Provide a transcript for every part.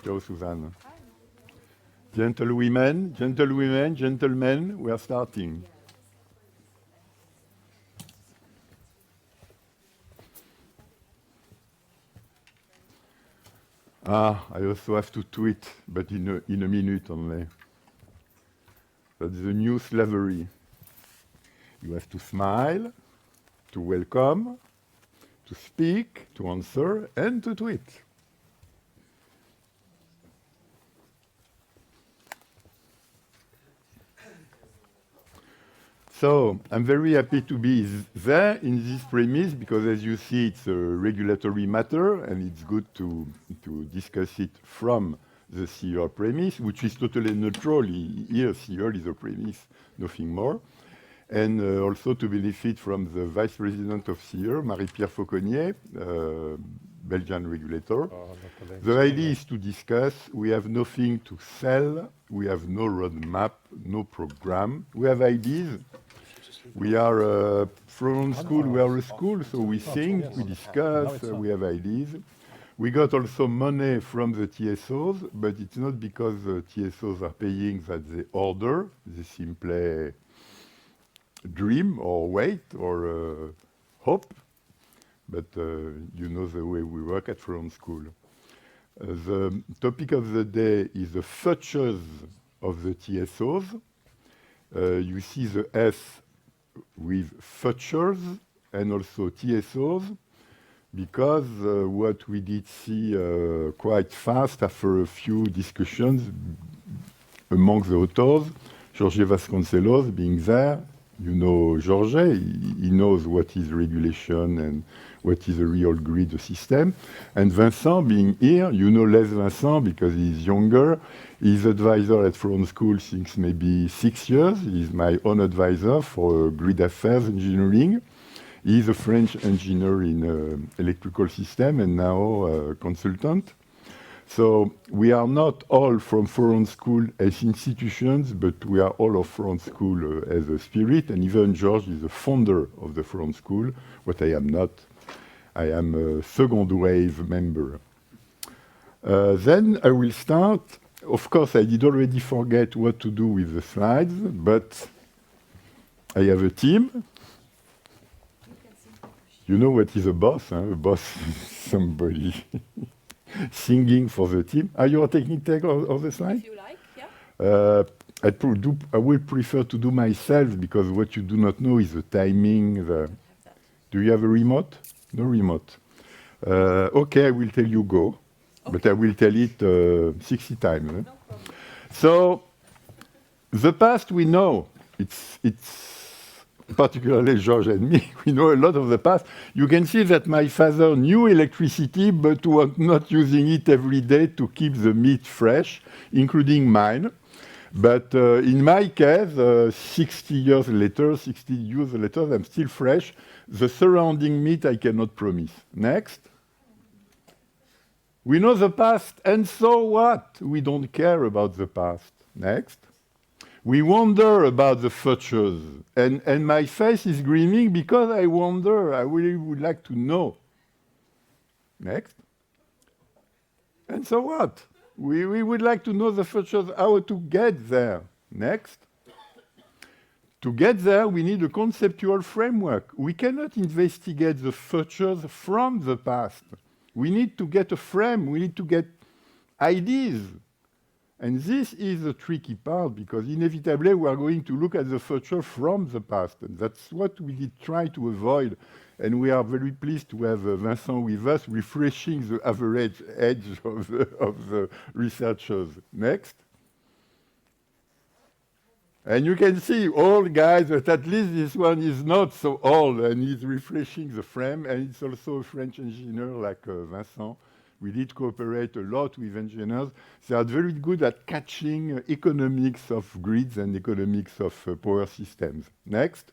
Ciao, Suzanne. Gentlewomen, gentlemen, we are starting. I also have to tweet, but in a minute only. That's the new slavery. You have to smile, to welcome, to speak, to answer, and to tweet. So I'm very happy to be there in this premise because, as you see, it's a regulatory matter and it's good to discuss it from the CER premise, which is totally neutral. Here, CER is a premise, nothing more. And also to benefit from the Vice President of CER, Marie-Pierre Fauconnier, Belgian regulator. The idea is to discuss. We have nothing to sell. We have no roadmap, no program. We have ideas. We are a Florence school, we are a school, so we think, we discuss, we have ideas. We got also money from the TSOs, but it's not because the TSOs are paying that they order. They simply dream or wait or hope. But you know the way we work at Florence School. The topic of the day is the futures of the TSOs. You see the S with futures and also TSOs, because what we did see quite fast after a few discussions among the authors, Jorge Vasconcelos being there, you know Jorge, he knows what is regulation and what is a real grid system. And Vincent being here, you know less Vincent because he's younger. He's advisor at Florence School since maybe 6 years. He's my own advisor for grid affairs engineering. He's a French engineer in electrical system and now a consultant. So we are not all from Florence School as institutions, but we are all of Florence School as a spirit. And even George is the founder of the Florence School, what I am not. I am a second wave member. Then I will start. Of course, I did already forget what to do with the slides, but I have a team. You know what is a boss? Huh? A boss is somebody singing for the team. Are you taking take of the slide? If you like, yeah. I will prefer to do myself because what you do not know is the timing. Do you have a remote? No remote. Okay, I will tell you go. Okay. But I will tell it 60 times. No so, the past we know. It's particularly George and me. We know a lot of the past. You can see that my father knew electricity, but was not using it every day to keep the meat fresh, including mine. But in my case, 60 years later, I'm still fresh. The surrounding meat I cannot promise. Next. We know the past, and so what? We don't care about the past. Next. We wonder about the futures, and my face is grinning because I wonder. I really would like to know. Next. And so what? We would like to know the futures, how to get there. Next. To get there, we need a conceptual framework. We cannot investigate the futures from the past. We need to get a frame. We need to get ideas. And this is the tricky part because inevitably we are going to look at the future from the past. And that's what we did try to avoid. And we are very pleased to have Vincent with us, refreshing the average age of the researchers. Next. And you can see old guys, but at least this one is not so old, and he's refreshing the frame, and it's also a French engineer like Vincent. We did cooperate a lot with engineers. They are very good at catching economics of grids and economics of power systems. Next.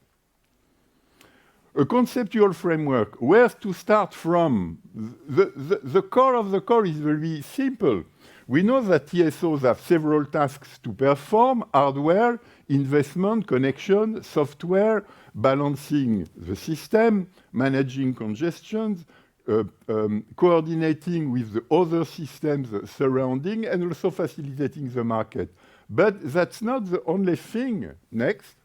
A conceptual framework. Where to start from? The core of the core is very simple. We know that TSOs have several tasks to perform: hardware, investment, connection, software, balancing the system, managing congestions, coordinating with the other systems surrounding and also facilitating the market. But that's not the only thing. Next.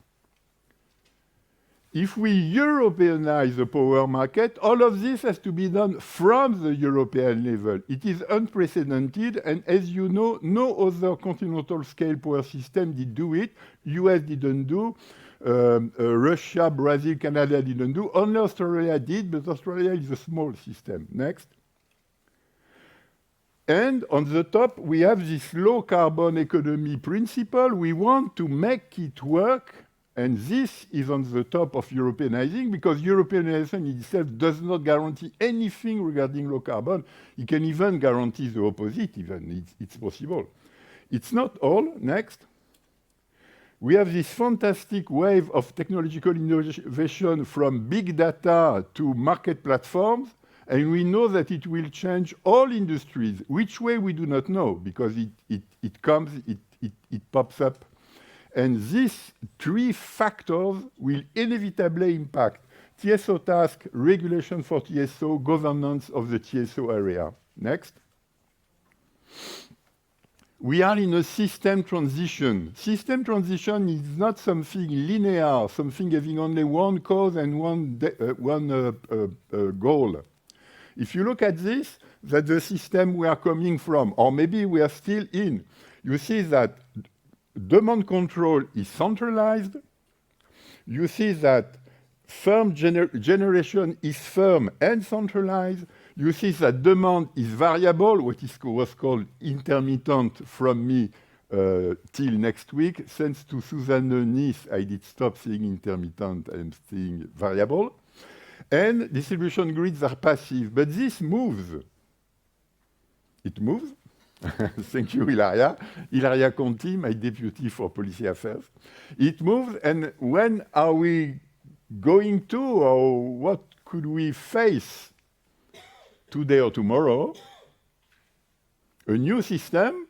If we Europeanize the power market, all of this has to be done from the European level. It is unprecedented, and as you know, no other continental scale power system did do it. US didn't do, Russia, Brazil, Canada didn't do, only Australia did, but Australia is a small system. Next. And on the top, we have this low carbon economy principle. We want to make it work. And this is on the top of Europeanizing, because Europeanization itself does not guarantee anything regarding low carbon. It can even guarantee the opposite, even. It's possible. It's not all. Next. We have this fantastic wave of technological innovation from big data to market platforms, and we know that it will change all industries. Which way, we do not know, because it comes, it pops up. And these three factors will inevitably impact TSO task, regulation for TSO, governance of the TSO area. Next. We are in a system transition. System transition is not something linear, something having only one cause and one goal. If you look at this, that's the system we are coming from, or maybe we are still in. You see that demand control is centralized. You see that firm generation is firm and centralized. You see that demand is variable, what was called intermittent from me till next week. Thanks to Suzanne Nice, I did stop saying intermittent and saying variable. And distribution grids are passive, but this moves. It moves. Thank you, Ilaria. Ilaria Conti, my deputy for policy affairs. It moves, and when are we going to, or what could we face today or tomorrow? A new system.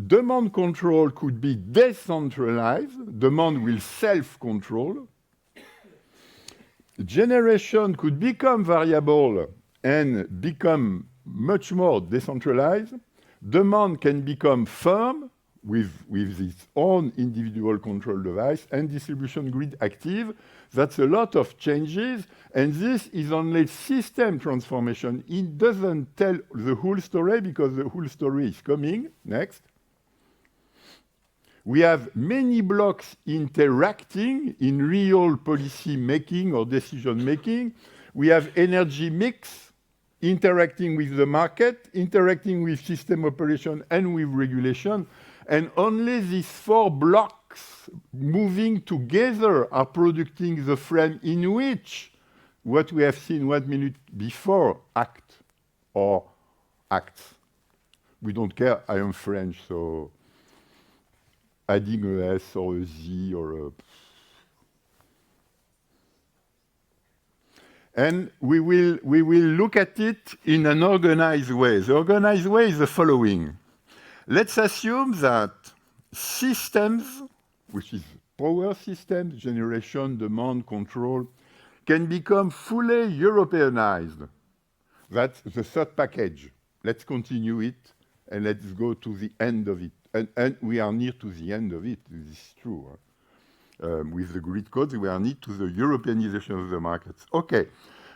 Demand control could be decentralized. Demand will self-control. Generation could become variable and become much more decentralized. Demand can become firm with its own individual control device, and distribution grid active. That's a lot of changes, and this is only system transformation. It doesn't tell the whole story, because the whole story is coming. Next. We have many blocks interacting in real policy making or decision making. We have energy mix interacting with the market, interacting with system operation and with regulation, and only these four blocks moving together are producing the frame in which what we have seen 1 minute before act or acts. We don't care. I am French, so adding a S or a Z or a... And we will look at it in an organized way. The organized way is the following. Let's assume that systems, which is power systems, generation, demand, control, can become fully Europeanized. That's the third package. Let's continue it, and let's go to the end of it. And we are near to the end of it. This is true. With the grid codes, we are near to the Europeanization of the markets. Okay,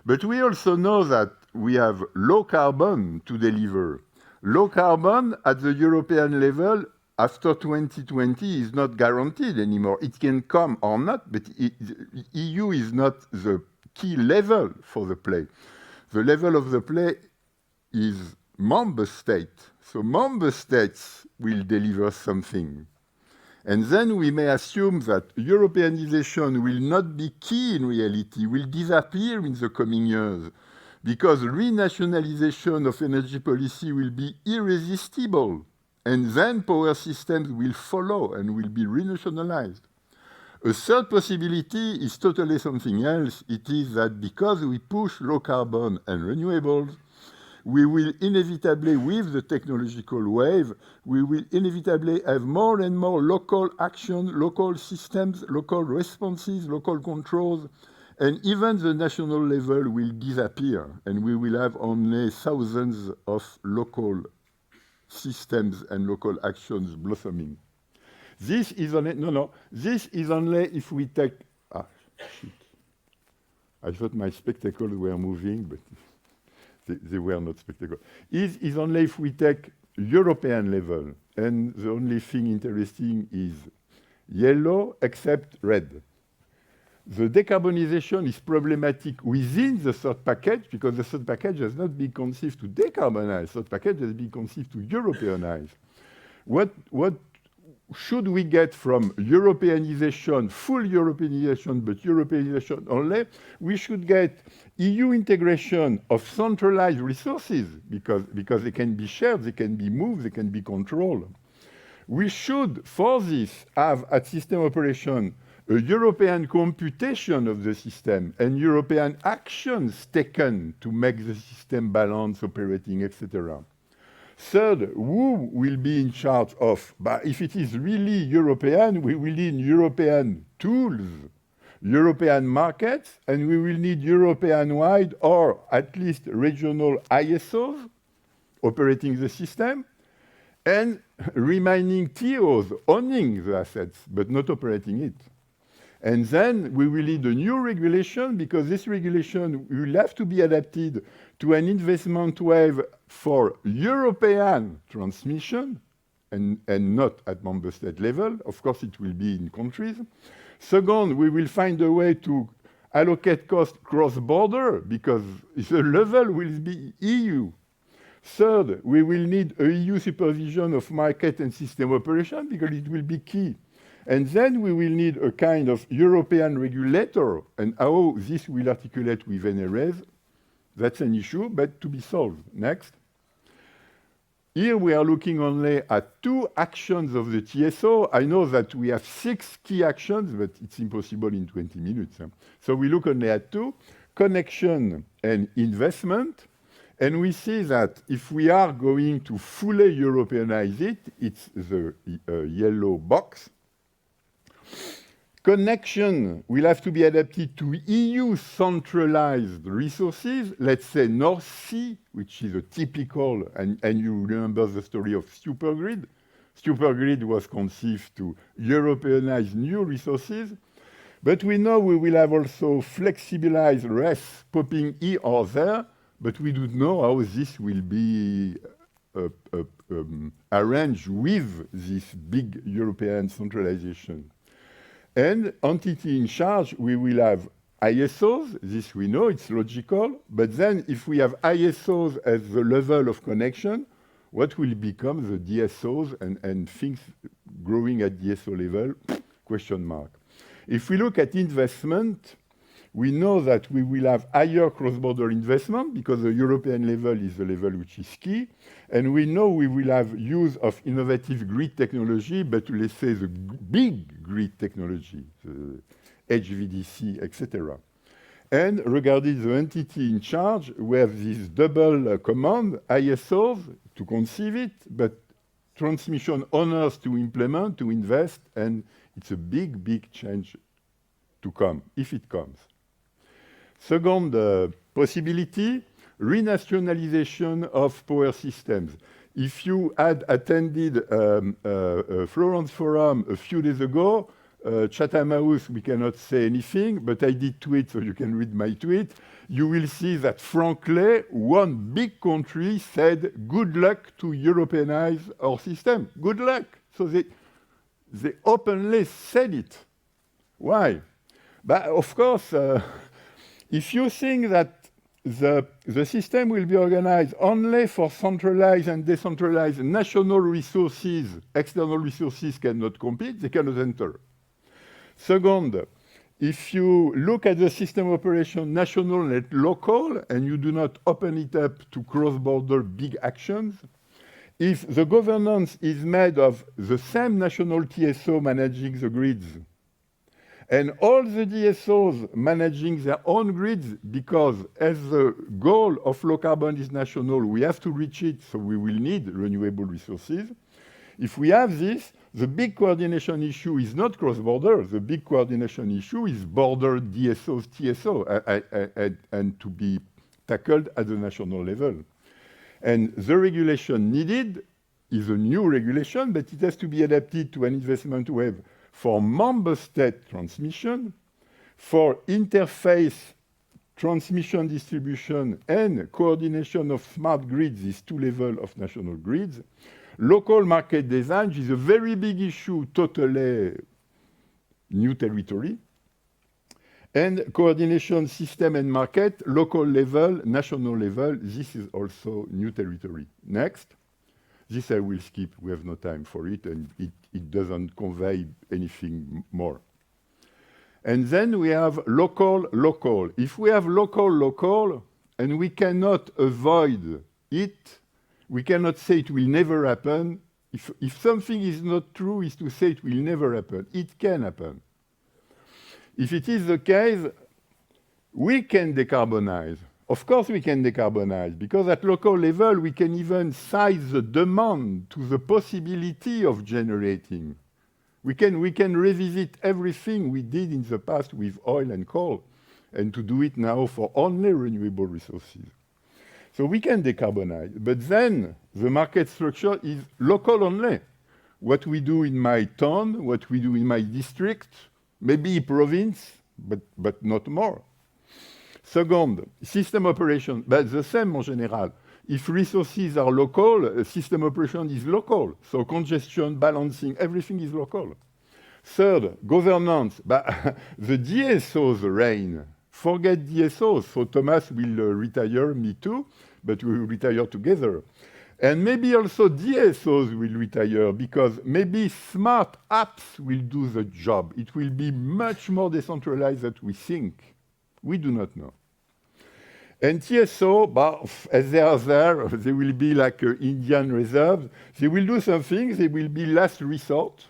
but we also know that we have low carbon to deliver. Low carbon at the European level after 2020 is not guaranteed anymore. It can come or not, but EU is not the key level for the play. The level of the play is member state. So member states will deliver something. And then we may assume that Europeanization will not be key in reality, will disappear in the coming years, because renationalization of energy policy will be irresistible, and then power systems will follow and will be renationalized. A third possibility is totally something else. It is that because we push low carbon and renewables, we will inevitably, with the technological wave, we will inevitably have more and more local action, local systems, local responses, local controls, And even the national level will disappear, and we will have only thousands of local systems and local actions blossoming. This is only, this is only if we take, shit. I thought my spectacles were moving, but they were not spectacles. Is only if we take European level, and the only thing interesting is yellow except red. The decarbonization is problematic within the third package because the third package has not been conceived to decarbonize. The third package has been conceived to Europeanize. What should we get from Europeanization, full Europeanization, but Europeanization only? We should get EU integration of centralized resources because they can be shared, they can be moved, they can be controlled. We should, for this, have at system operation a European computation of the system and European actions taken to make the system balance, operating, etc. Third, who will be in charge of? But if it is really European, we will need European tools, European markets, and we will need European-wide or at least regional ISOs operating the system, and remaining TSOs owning the assets but not operating it. And then we will need a new regulation because this regulation will have to be adapted to an investment wave for European transmission and not at member state level. Of course, it will be in countries. Second, we will find a way to allocate cost cross-border because the level will be EU. Third, we will need a EU supervision of market and system operation because it will be key. And then we will need a kind of European regulator, and how this will articulate with NRAs, that's an issue, but to be solved. Next. Here we are looking only at 2 actions of the TSO. I know that we have 6 key actions, but it's impossible in 20 minutes. So we look only at 2, connection and investment. And we see that if we are going to fully Europeanize it, it's the yellow box. Connection will have to be adapted to EU centralized resources, let's say North Sea, which is a typical, and you remember the story of Supergrid. Supergrid was conceived to Europeanize new resources, but we know we will have also flexibilized RES popping here or there, but we don't know how this will be arranged with this big European centralization. And entity in charge, we will have ISOs. This we know, it's logical. But then if we have ISOs as the level of connection, what will become the DSOs and things growing at DSO level? Question mark. If we look at investment, we know that we will have higher cross-border investment because the European level is the level which is key. And we know we will have use of innovative grid technology, but let's say the big grid technology, the HVDC, etc. And regarding the entity in charge, we have this double command, ISOs to conceive it, but transmission owners to implement, to invest, and it's a big, big change to come, if it comes. Second possibility, renationalization of power systems. If you had attended Florence Forum a few days ago, Chatham House, we cannot say anything, but I did tweet, so you can read my tweet. You will see that, frankly, one big country said, good luck to Europeanize our system. Good luck. So they openly said it. Why? But of course, if you think that the system will be organized only for centralized and decentralized national resources, external resources cannot compete, they cannot enter. Second, if you look at the system operation national and local, and you do not open it up to cross-border big actions, if the governance is made of the same national TSO managing the grids, and all the DSOs managing their own grids, because as the goal of low carbon is national, we have to reach it, so we will need renewable resources. If we have this, The big coordination issue is not cross-border. The big coordination issue is border DSOs, TSO, and to be tackled at the national level. And the regulation needed is a new regulation, but it has to be adapted to an investment wave for member state transmission, for interface transmission distribution and coordination of smart grids, these two levels of national grids. Local market design is a very big issue, totally new territory. And coordination system and market, local level, national level, this is also new territory. Next. This I will skip, we have no time for it, and it doesn't convey anything more. And then we have local, local. If we have local, local, and we cannot avoid it, we cannot say it will never happen. If something is not true, is to say it will never happen. It can happen. If it is the case, we can decarbonize. Of course we can decarbonize, because at local level we can even size the demand to the possibility of generating. We can revisit everything we did in the past with oil and coal, and to do it now for only renewable resources. So we can decarbonize, but then the market structure is local only. What we do in my town, what we do in my district, maybe province, but not more. Second, system operation, but the same en général. If resources are local, system operation is local. So congestion, balancing, everything is local. Third, governance. The DSOs reign. Forget DSOs. So Thomas will retire, me too, but we will retire together. And maybe also DSOs will retire, because maybe smart apps will do the job. It will be much more decentralized than we think. We do not know. And TSO, as they are there, they will be like Indian reserves. They will do something, they will be last resort.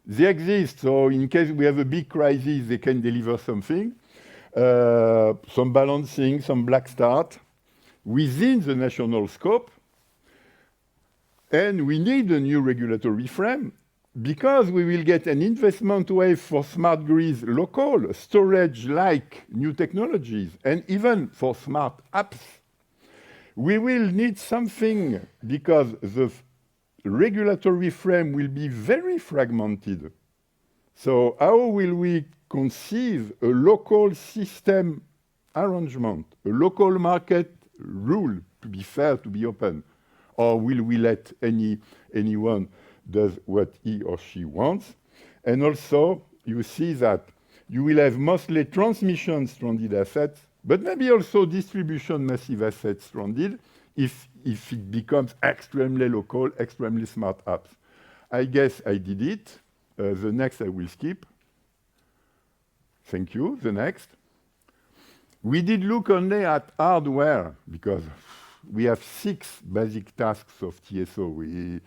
They exist, so in case we have a big crisis, they can deliver something. Some balancing, some black start, within the national scope. And we need a new regulatory frame, because we will get an investment wave for smart grids local, storage-like new technologies, and even for smart apps. We will need something, because the regulatory frame will be very fragmented. So how will we conceive a local system arrangement, a local market rule, to be fair, to be open? Or will we let anyone does what he or she wants? And also, you see that you will have mostly transmission stranded assets, but maybe also distribution massive assets stranded if it becomes extremely local, extremely smart apps. I guess I did it. The next I will skip. Thank you. The next. We did look only at hardware, because we have 6 basic tasks of TSO. We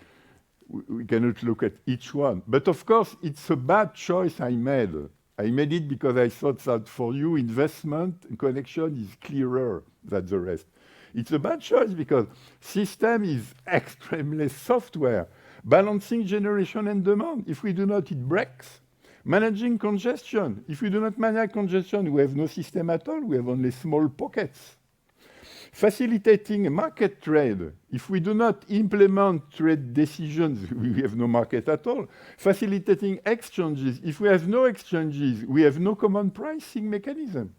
cannot look at each one. But of course, it's a bad choice I made. I made it because I thought that for you, investment and connection is clearer than the rest. It's a bad choice because system is extremely software. Balancing generation and demand. If we do not, it breaks. Managing congestion. If we do not manage congestion, we have no system at all. We have only small pockets. Facilitating market trade. If we do not implement trade decisions, we have no market at all. Facilitating exchanges. If we have no exchanges, we have no common pricing mechanism.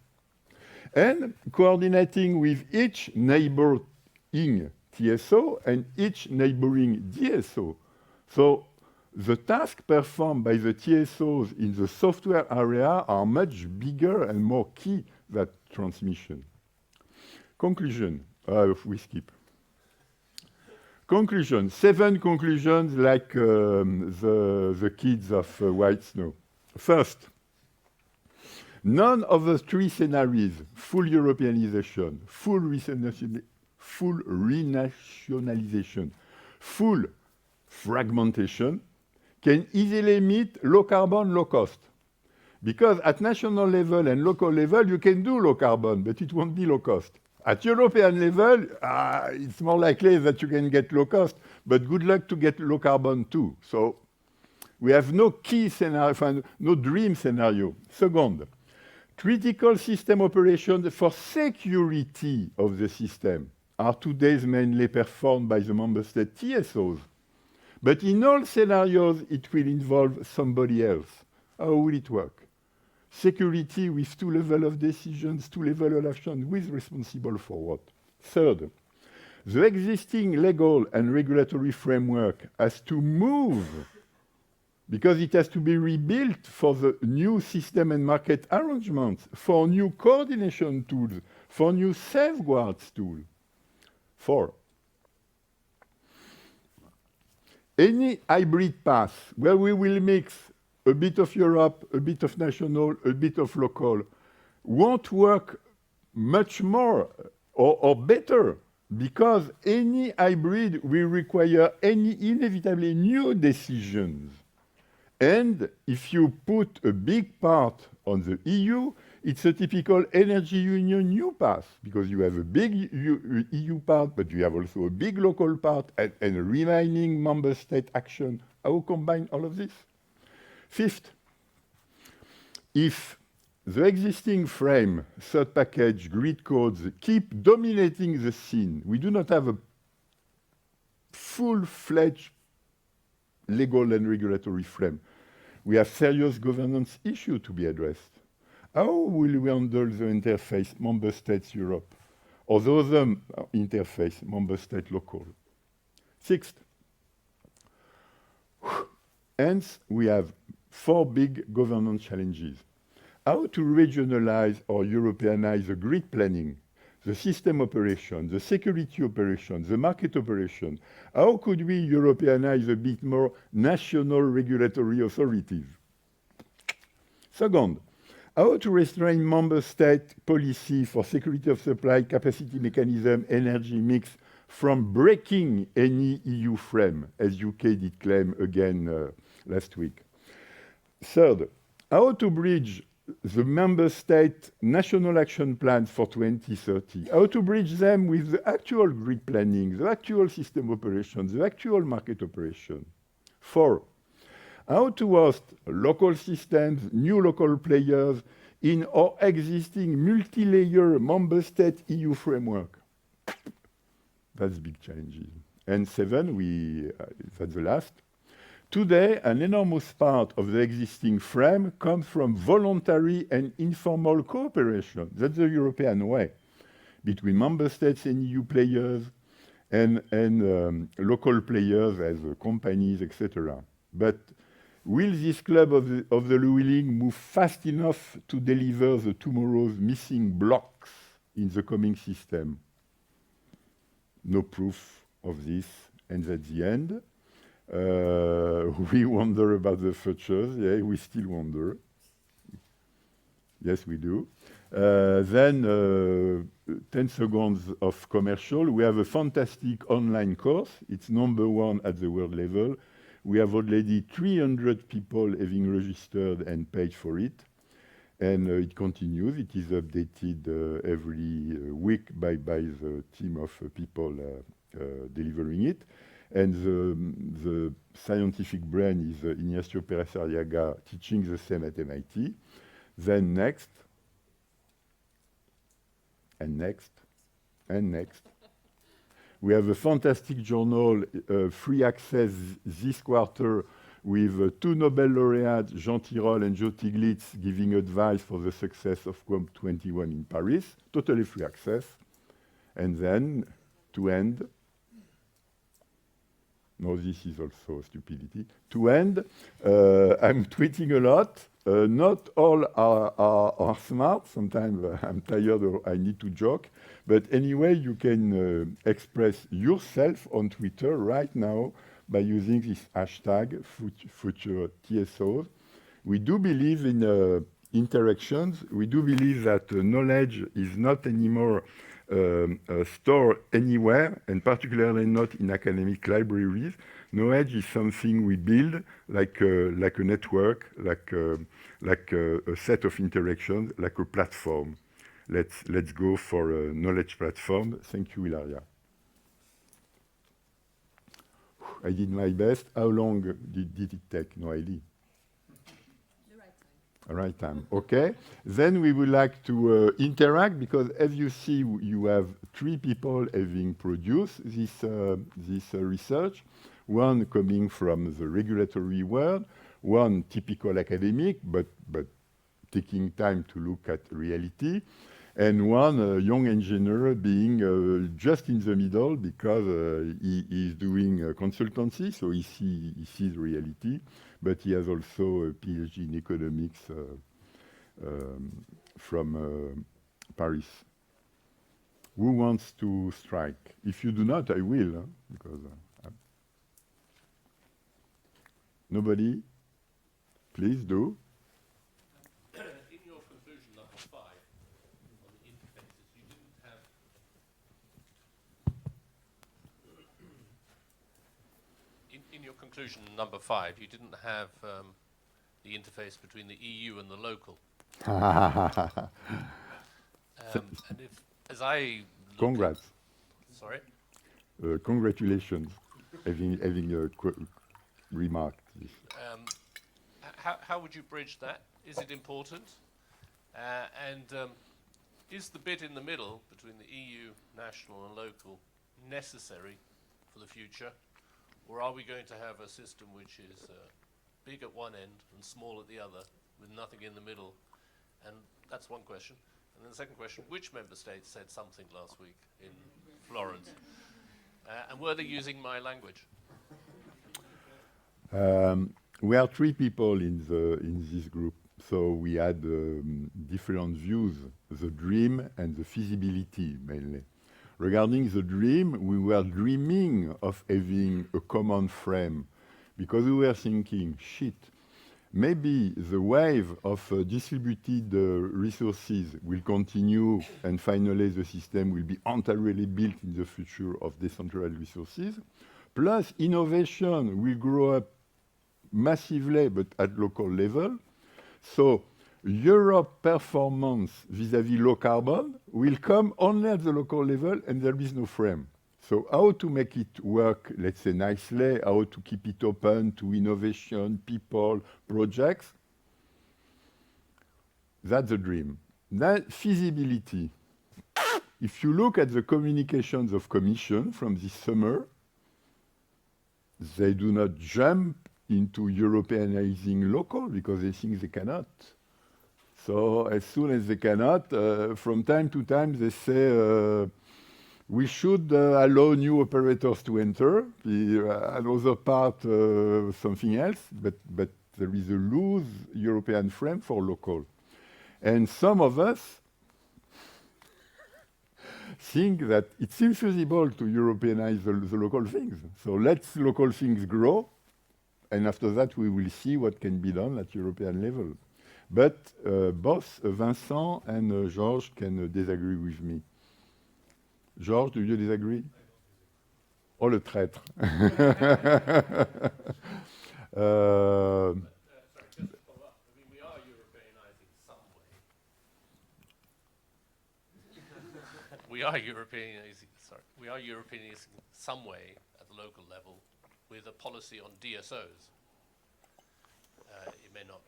And coordinating with each neighboring TSO and each neighboring DSO. So the tasks performed by the TSOs in the software area are much bigger and more key than transmission. Conclusion. We skip. Conclusion. 7 conclusions like the kids of White Snow. First, none of the 3 scenarios, full Europeanization, full renationalization, full fragmentation, can easily meet low carbon, low cost. Because at national level and local level, you can do low carbon, but it won't be low cost. At European level, it's more likely that you can get low cost, but good luck to get low carbon too. So We have no key scenario, no dream scenario. Second, critical system operations for security of the system are today mainly performed by the member state TSOs. But in all scenarios, it will involve somebody else. How will it work? Security with two levels of decisions, two levels of action, who is responsible for what? Third, the existing legal and regulatory framework has to move because it has to be rebuilt for the new system and market arrangements, for new coordination tools, for new safeguards tools. 4. Any hybrid path where we will mix a bit of Europe, a bit of national, a bit of local, won't work much more or better because any hybrid will require inevitably new decisions. And if you put a big part on the EU, it's a typical energy union new path because you have a big EU part, but you have also a big local part and a remaining member state action. How combine all of this? Fifth, if the existing frame, third package, grid codes keep dominating the scene, we do not have a full-fledged legal and regulatory frame. We have serious governance issues to be addressed. How will we handle the interface member states Europe or the other interface member state local? Sixth, hence we have 4 big governance challenges. How to regionalize or Europeanize the grid planning, the system operation, the security operation, the market operation. How could we Europeanize a bit more national regulatory authorities? Second, how to restrain member state policy for security of supply, capacity mechanism, energy mix from breaking any EU frame, as UK did claim again last week. Third, how to bridge the member state national action plans for 2030, how to bridge them with the actual grid planning, the actual system operations, the actual market operation. 4, how to host local systems, new local players in our existing multi-layer member state EU framework. That's big challenges. And 7, that's the last. Today, an enormous part of the existing frame comes from voluntary and informal cooperation. That's the European way, between member states and EU players and local players as companies, etc. But will this club of the willing move fast enough to deliver the tomorrow's missing blocks in the coming system? No proof of this, and at the end, we wonder about the futures. Yeah, we still wonder. Yes, we do. Then 10 seconds of commercial. We have a fantastic online course. It's #1 at the world level. We have already 300 people having registered and paid for it. And it continues. It is updated every week by the team of people delivering it. And the scientific brain is Ignacio Pérez Arriaga teaching the same at MIT. Then next, and next, and next. We have a fantastic journal, free access this quarter, with 2 Nobel laureates, Jean Tirole and Joe Stiglitz, giving advice for the success of COP21 in Paris, totally free access. And then, to end, no, this is also stupidity. To end, I'm tweeting a lot. Not all are smart. Sometimes I'm tired or I need to joke. But anyway, you can express yourself on Twitter right now by using this hashtag, future TSOs. We do believe in interactions. We do believe that knowledge is not anymore stored anywhere, and particularly not in academic libraries. Knowledge is something we build like a network, like a set of interactions, like a platform. Let's go for a knowledge platform. Thank you, Ilaria. I did my best. How long did it take? No idea. The right time. The right time. Okay. Then we would like to interact because, as you see, you have three people having produced this research. One coming from the regulatory world, one typical academic, but taking time to look at reality, and one young engineer being just in the middle because he is doing consultancy, so he sees reality, but he has also a PhD in economics from Paris. Who wants to strike? If you do not, I will, because nobody? Please do. In your conclusion number 5 on the interfaces, you didn't have in your conclusion number 5, you didn't have the interface between the EU and the local. And if, as I look Congrats. Sorry? Congratulations, having remarked this. How would you bridge that? Is it important? And is the bit in the middle between the EU, national and local necessary for the future? Or are we going to have a system which is big at one end and small at the other, with nothing in the middle? And that's one question. And then the second question, which member states said something last week in Florence? And were they using my language? We are three people in this group, so we had different views, the dream and the feasibility mainly. Regarding the dream, we were dreaming of having a common frame because we were thinking, shit, maybe the wave of distributed resources will continue and finally the system will be entirely built in the future of decentralized resources. Plus innovation will grow up massively but at local level. So Europe performance vis-à-vis low carbon will come only at the local level and there is no frame. So how to make it work, let's say nicely, how to keep it open to innovation, people, projects, that's the dream. That feasibility. If you look at the communications of Commission from this summer, they do not jump into Europeanizing local because they think they cannot. So as soon as they cannot, from time to time they say we should allow new operators to enter. Another part, something else, but there is a loose European frame for local. And some of us think that it's infeasible to Europeanize the local things. So let's local things grow, and after that we will see what can be done at European level. But both Vincent and Georges can disagree with me. Georges, do you disagree? Oh, le traître. Sorry, just to follow up. I mean, we are Europeanizing some way. We are Europeanizing some way at the local level with a policy on DSOs. It may not.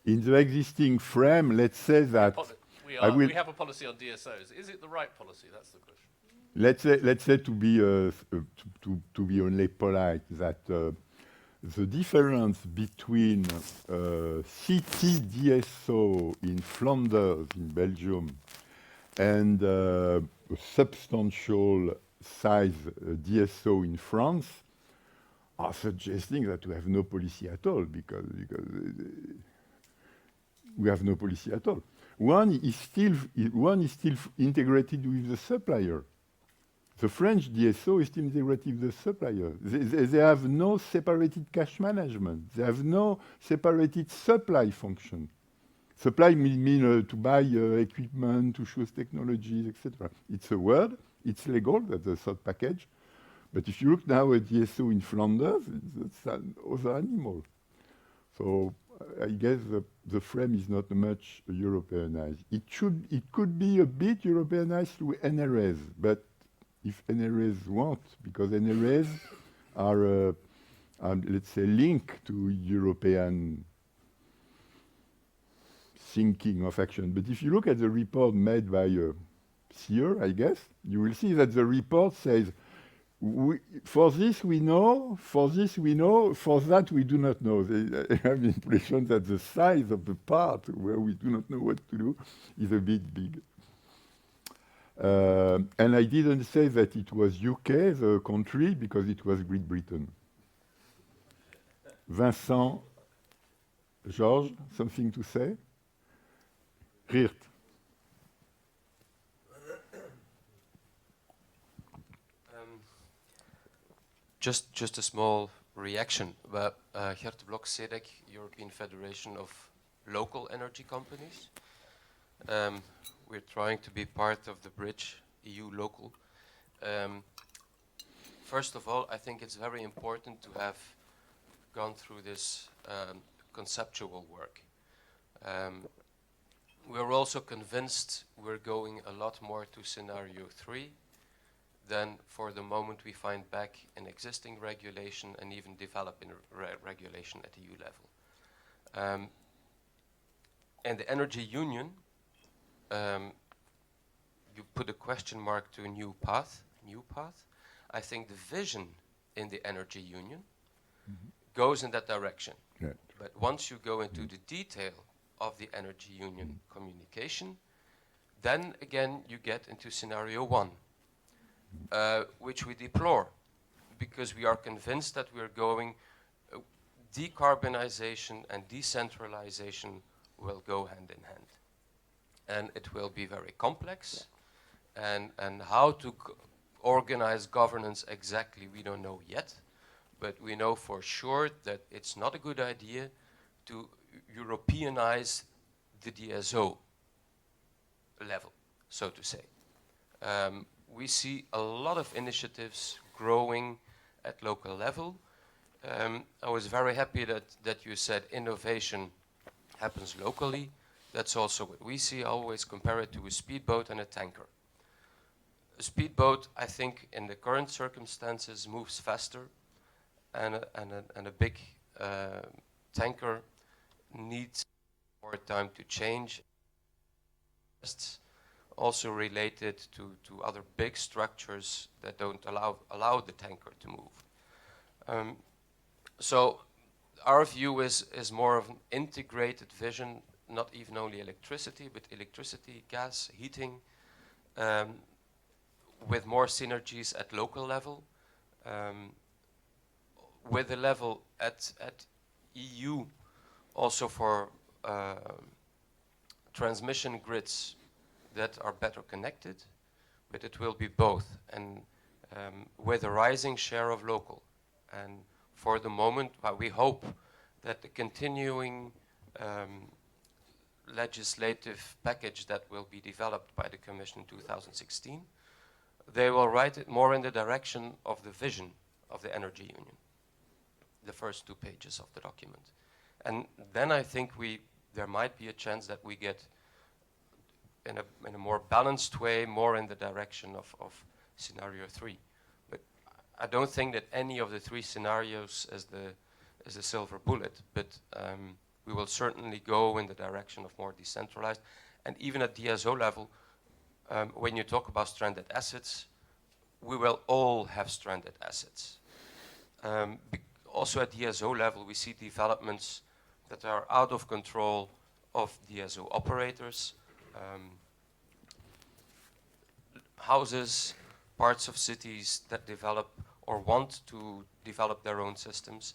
In the existing frame, let's say that We have a policy on DSOs. Is it the right policy? That's the question. let's say to be only polite that the difference between city DSO in Flanders in Belgium and a substantial size DSO in France are suggesting that we have no policy at all because we have no policy at all. One is still integrated with the supplier. The French DSO is still integrated with the supplier. They have no separated cash management. They have no separated supply function. Supply mean to buy equipment, to choose technologies, etc. It's a word. It's legal. That's a third package. But if you look now at DSO in Flanders, it's another animal. So I guess the frame is not much Europeanized. It could be a bit Europeanized through NRS, but if NRAs want, because NRAs are, let's say, linked to European thinking of action. But if you look at the report made by Sear, I guess, you will see that the report says, for this we know, for this we know, for that we do not know. I have the impression that the size of the part where we do not know what to do is a bit big. And I didn't say that it was UK, the country, because it was Great Britain. Vincent, Georges, something to say? Geert. Just a small reaction. But Geert de Blok, SEDEC, European Federation of Local Energy Companies. We're trying to be part of the bridge, EU local. First of all, I think it's very important to have gone through this conceptual work. We're also convinced we're going a lot more to scenario 3 than for the moment we find back in existing regulation and even develop in regulation at EU level. And the energy union, you put a question mark to a new path. I think the vision in the energy union goes in that direction. Yeah. But once you go into the detail of the energy union communication, then again you get into scenario 1, which we deplore, because we are convinced that we're going, decarbonization and decentralization will go hand in hand. And it will be very complex, and how to organize governance exactly we don't know yet, but we know for sure that it's not a good idea to Europeanize the DSO level, so to say. We see a lot of initiatives growing at local level. I was very happy that you said innovation happens locally. That's also what we see. I always compare it to a speedboat and a tanker. A speedboat, I think, in the current circumstances, moves faster, and a big tanker needs more time to change. Also related to other big structures that don't allow the tanker to move. So our view is more of an integrated vision, not even only electricity, but electricity, gas, heating, with more synergies at local level, with the level at EU, also for transmission grids that are better connected, but it will be both, and with a rising share of local. And for the moment, we hope that the continuing legislative package that will be developed by the Commission in 2016, they will write it more in the direction of the vision of the energy union, the first 2 pages of the document. And then I think there might be a chance that we get in a more balanced way, more in the direction of scenario 3. But I don't think that any of the 3 scenarios is the silver bullet, but we will certainly go in the direction of more decentralized. And even at DSO level, when you talk about stranded assets, we will all have stranded assets. Also at DSO level, we see developments that are out of control of DSO operators, houses, parts of cities that develop or want to develop their own systems.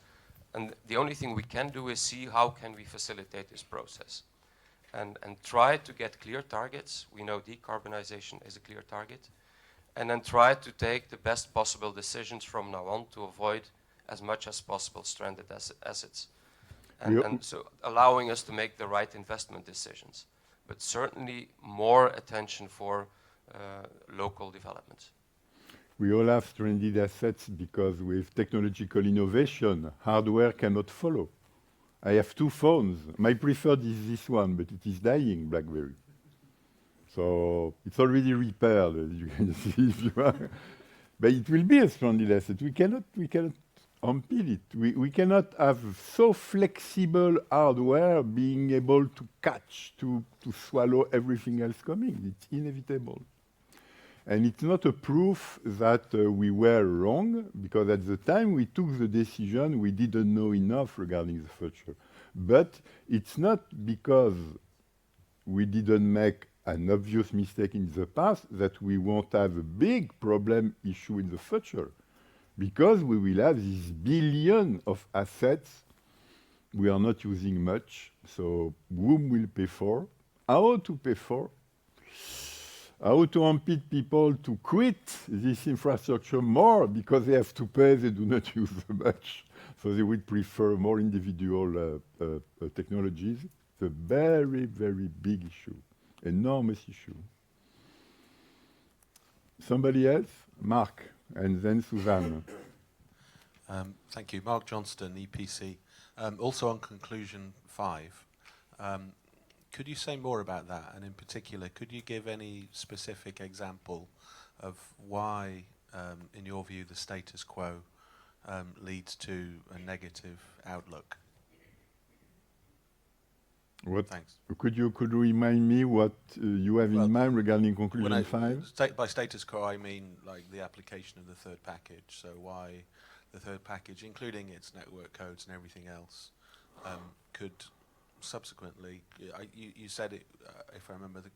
And the only thing we can do is see how can we facilitate this process and try to get clear targets. We know decarbonization is a clear target. And then try to take the best possible decisions from now on to avoid as much as possible stranded assets. And so allowing us to make the right investment decisions. But certainly more attention for local developments. We all have stranded assets because with technological innovation, hardware cannot follow. I have 2 phones. My preferred is this one, but it is dying, BlackBerry. So it's already repaired, as you can see. If you are. But it will be a stranded asset. We cannot unpeel it. We cannot have so flexible hardware being able to catch, to swallow everything else coming. It's inevitable. And it's not a proof that we were wrong, because at the time we took the decision, we didn't know enough regarding the future. But it's not because we didn't make an obvious mistake in the past that we won't have a big problem issue in the future, because we will have this billion of assets we are not using much. So whom will pay for? How to pay for? How to impede people to quit this infrastructure more because they have to pay, they do not use much. So they would prefer more individual technologies. It's a very, very big issue, enormous issue. Somebody else? Mark, and then Suzanne. Thank you. Mark Johnston, EPC. Also on conclusion 5, could you say more about that? And in particular, could you give any specific example of why, in your view, the status quo leads to a negative outlook? What? Thanks. Could you remind me what you have in mind regarding conclusion 5? By status quo, I mean like the application of the third package. So why the third package, including its network codes and everything else, could subsequently, you said it, if I remember the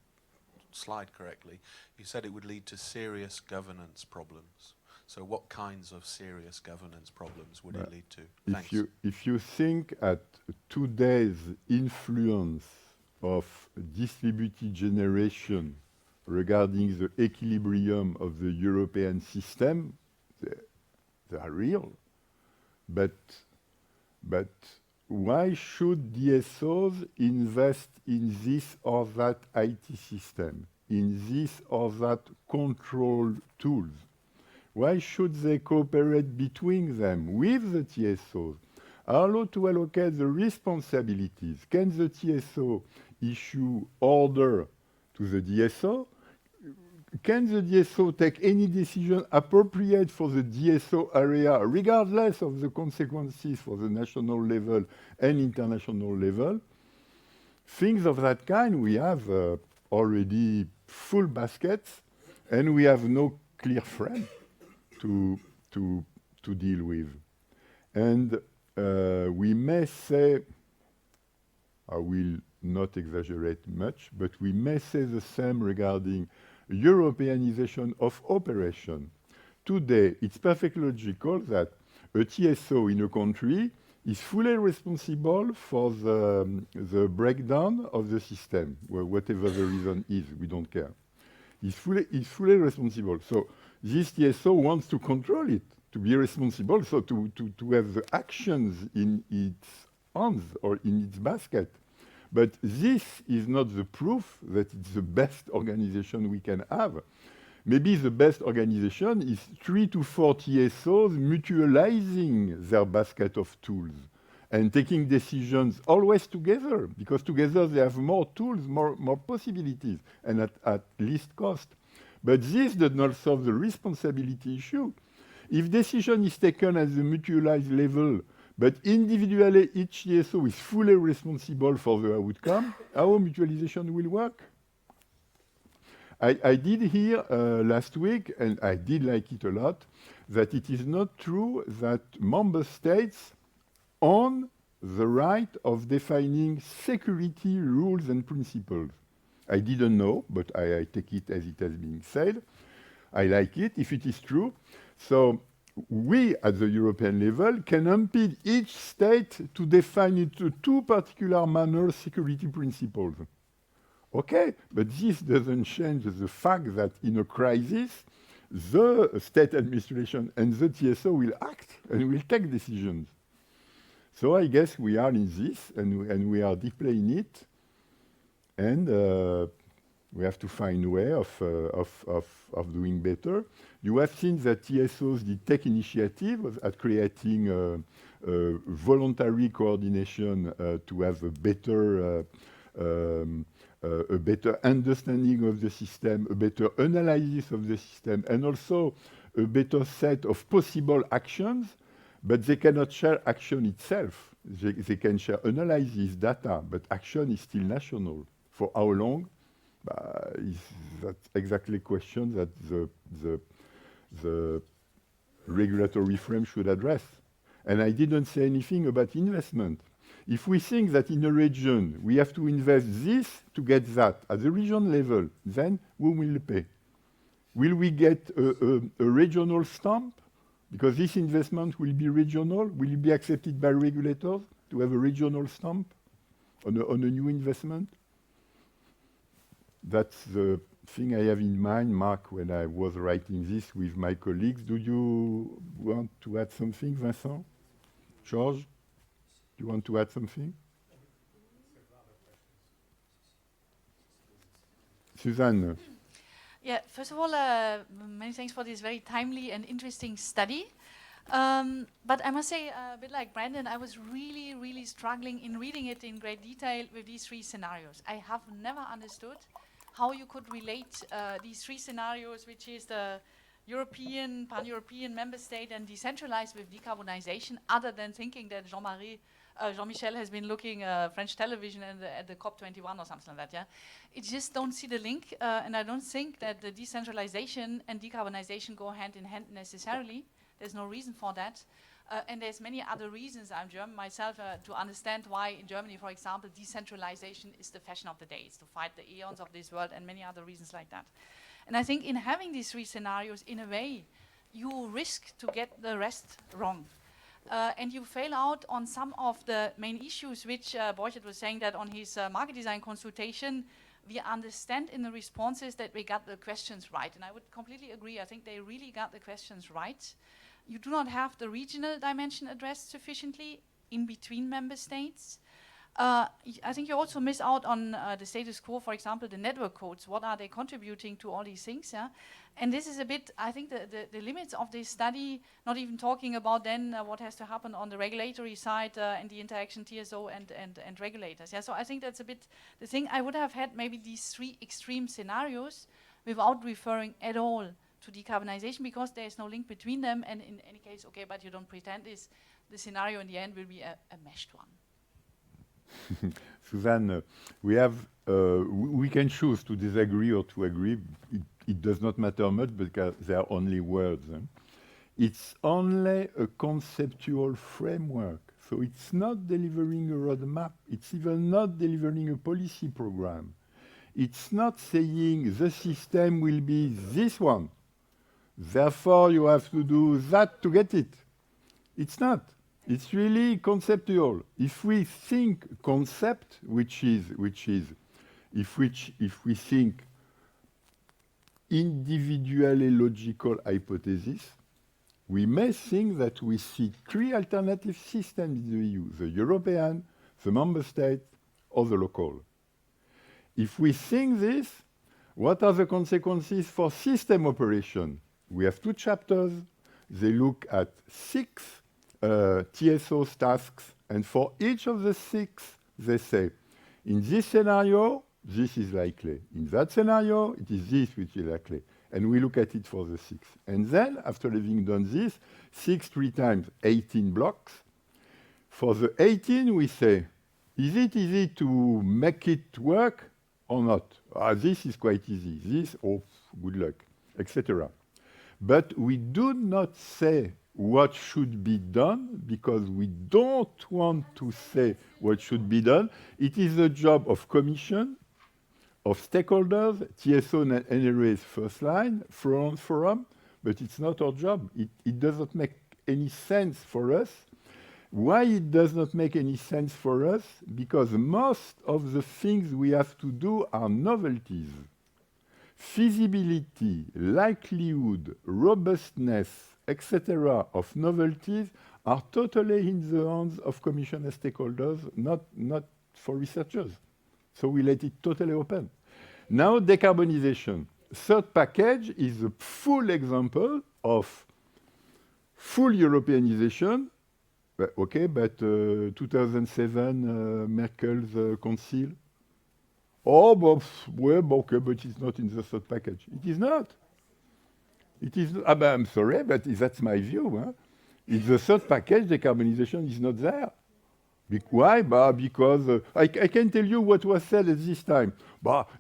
slide correctly, you said it would lead to serious governance problems. So what kinds of serious governance problems would it lead to? Thanks. If you think at today's influence of distributed generation regarding the equilibrium of the European system, they are real. But why should TSOs invest in this or that IT system, in this or that control tools? Why should they cooperate between them with the TSOs? How to allocate the responsibilities? Can the TSO issue order to the DSO? Can the DSO take any decision appropriate for the DSO area, regardless of the consequences for the national level and international level? Things of that kind, we have already full baskets, and we have no clear friend to deal with. And we may say, I will not exaggerate much, but we may say the same regarding Europeanization of operation. Today, it's perfectly logical that a TSO in a country is fully responsible for the breakdown of the system, whatever the reason is, we don't care. He's fully responsible. So this TSO wants to control it, to be responsible, so to have the actions in its hands or in its basket. But this is not the proof that it's the best organization we can have. Maybe the best organization is 3 to 4 TSOs mutualizing their basket of tools and taking decisions always together, because together they have more tools, more possibilities, and at least cost. But this does not solve the responsibility issue. If decision is taken at the mutualized level, but individually each TSO is fully responsible for the outcome, how mutualization will work? I did hear last week, and I did like it a lot, that it is not true that member states own the right of defining security rules and principles. I didn't know, but I take it as it has been said. I like it if it is true. So we, at the European level, can impede each state to define into 2 particular manner security principles. Okay, but this doesn't change the fact that in a crisis, the state administration and the TSO will act and will take decisions. So I guess we are in this, and we are deeply in it, and we have to find a way of doing better. You have seen that TSOs did take initiative at creating voluntary coordination to have a better a better understanding of the system, a better analysis of the system, and also a better set of possible actions, but they cannot share action itself. They can share analysis, data, but action is still national. For how long? That's exactly a question that the regulatory frame should address. And I didn't say anything about investment. If we think that in a region we have to invest this to get that at the region level, then who will pay? Will we get a regional stamp? Because this investment will be regional. Will it be accepted by regulators to have a regional stamp on a new investment? That's the thing I have in mind, Mark, when I was writing this with my colleagues. Do you want to add something, Vincent? George, do you want to add something? Suzanne. Yeah, first of all, many thanks for this very timely and interesting study. But I must say, a bit like Brandon, I was really, really struggling in reading it in great detail with these three scenarios. I have never understood how you could relate these three scenarios, which is the European, pan-European member state and decentralized with decarbonization, other than thinking that Jean-Michel has been looking French television at the COP21 or something like that, yeah? I just don't see the link, and I don't think that the decentralization and decarbonization go hand in hand necessarily. There's no reason for that. And there's many other reasons, I'm German myself, to understand why in Germany, for example, decentralization is the fashion of the day. It's to fight the eons of this world and many other reasons like that. And I think in having these three scenarios, in a way, you risk to get the rest wrong. And you fail out on some of the main issues, which Borchert was saying that on his market design consultation, we understand in the responses that we got the questions right. And I would completely agree. I think they really got the questions right. You do not have the regional dimension addressed sufficiently in between member states. I think you also miss out on the status quo, for example, the network codes. What are they contributing to all these things? Yeah? And this is a bit, I think, the limits of this study, not even talking about then what has to happen on the regulatory side and the interaction TSO and regulators. Yeah? So I think that's a bit the thing. I would have had maybe these three extreme scenarios without referring at all to decarbonization, because there is no link between them. And in any case, okay, but you don't pretend this, the scenario in the end will be a meshed one. Suzanne, we can choose to disagree or to agree. It does not matter much because they are only words. It's only a conceptual framework. So it's not delivering a roadmap. It's even not delivering a policy program. It's not saying the system will be this one. Therefore, you have to do that to get it. It's not. It's really conceptual. If we think concept, if we think individually logical hypothesis, we may think that we see three alternative systems in the EU, the European, the member state, or the local. If we think this, what are the consequences for system operation? We have two chapters. They look at 6 TSOs tasks, and for each of the 6, they say, in this scenario, this is likely. In that scenario, it is this which is likely. And we look at it for the 6. And then, after having done this, 6 3 times 18 blocks. For the 18, we say, is it easy to make it work or not? This is quite easy. This, oh, good luck, etc. But we do not say what should be done because we don't want to say what should be done. It is the job of Commission, of stakeholders, TSO and NRA's first line, Florence Forum, but it's not our job. It does not make any sense for us. Why it does not make any sense for us? Because most of the things we have to do are novelties. Feasibility, likelihood, robustness, etc. of novelties are totally in the hands of Commission and stakeholders, not for researchers. So we let it totally open. Now, decarbonization. Third package is a full example of full Europeanization. Okay, but 2007, Merkel's Council. Oh, but, well, okay, but it's not in the third package. It is not. It is. I'm sorry, but that's my view. Huh? In the third package, decarbonization is not there. Why? Because I can tell you what was said at this time.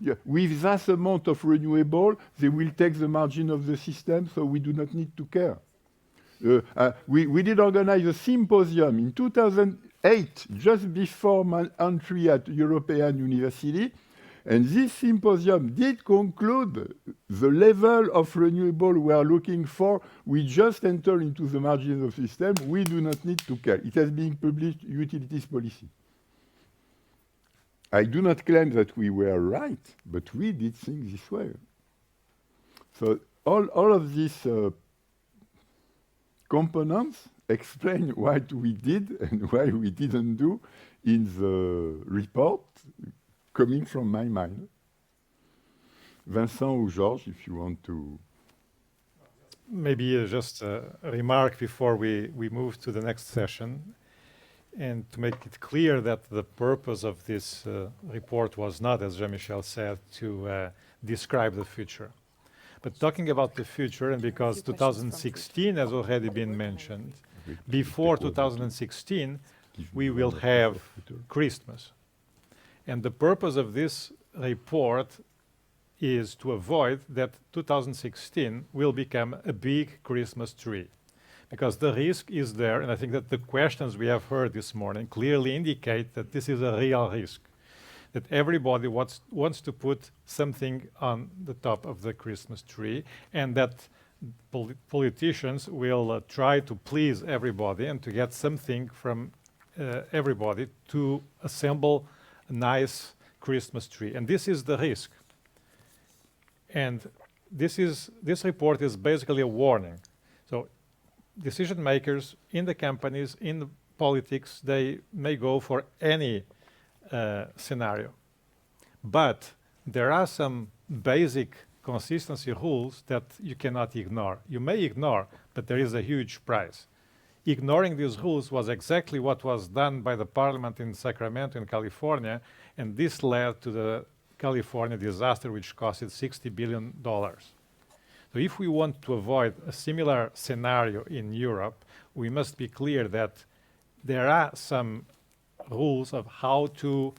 Yeah, with that amount of renewable, they will take the margin of the system, so we do not need to care. We did organize a symposium in 2008, just before my entry at European University, and this symposium did conclude the level of renewable we are looking for. We just enter into the margin of the system. We do not need to care. It has been published utilities policy. I do not claim that we were right, but we did things this way. So all of these components explain what we did and why we didn't do in the report coming from my mind. Vincent or Georges, if you want to. Maybe just a remark before we move to the next session, and to make it clear that the purpose of this report was not, as Jean-Michel said, to describe the future. But talking about the future, and because 2016 has already been mentioned, before 2016, we will have Christmas. And the purpose of this report is to avoid that 2016 will become a big Christmas tree. Because the risk is there, and I think that the questions we have heard this morning clearly indicate that this is a real risk. That everybody wants to put something on the top of the Christmas tree, and that politicians will try to please everybody and to get something from everybody to assemble a nice Christmas tree. And this is the risk. And this report is basically a warning. So decision makers in the companies, in the politics, they may go for any scenario. But there are some basic consistency rules that you cannot ignore. You may ignore, but there is a huge price. Ignoring these rules was exactly what was done by the parliament in Sacramento in California, and this led to the California disaster, which costed $60 billion. So if we want to avoid a similar scenario in Europe, we must be clear that there are some rules of how to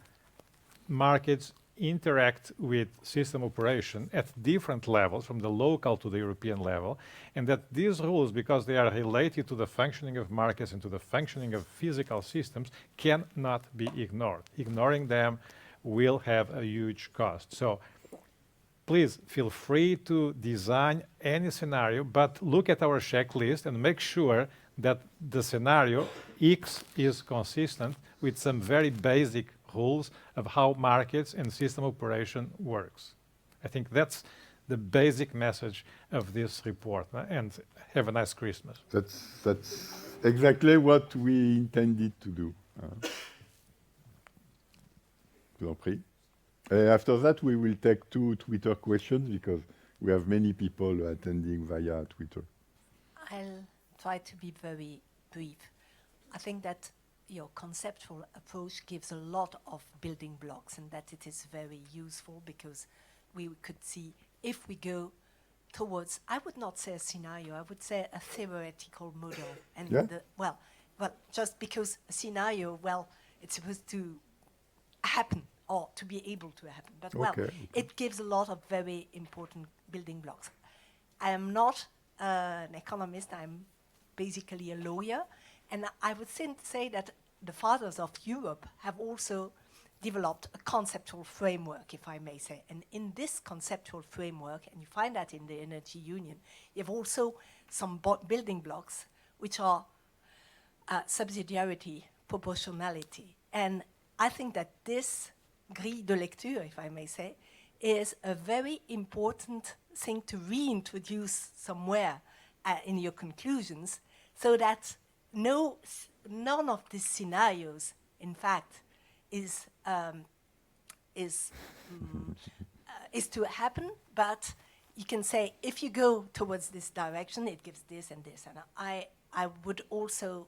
markets interact with system operation at different levels, from the local to the European level, and that these rules, because they are related to the functioning of markets and to the functioning of physical systems, cannot be ignored. Ignoring them will have a huge cost. So please feel free to design any scenario, but look at our checklist and make sure that the scenario X is consistent with some very basic rules of how markets and system operation works. I think that's the basic message of this report. And have a nice Christmas. That's exactly what we intended to do. Je vous en prie. After that, we will take 2 Twitter questions because we have many people attending via Twitter. I'll try to be very brief. I think that your conceptual approach gives a lot of building blocks, and that it is very useful because we could see if we go towards, I would not say a scenario, I would say a theoretical model. And Yeah. well, just because a scenario, it's supposed to happen or to be able to happen. But it gives a lot of very important building blocks. I am not an economist, I'm basically a lawyer, and I would say that the fathers of Europe have also developed a conceptual framework, if I may say. And in this conceptual framework, and you find that in the Energy Union, you have also some building blocks, which are subsidiarity, proportionality. And I think that this grille de lecture, if I may say, is a very important thing to reintroduce somewhere in your conclusions, so that none of these scenarios, in fact, is to happen. But you can say, if you go towards this direction, it gives this and this. And I would also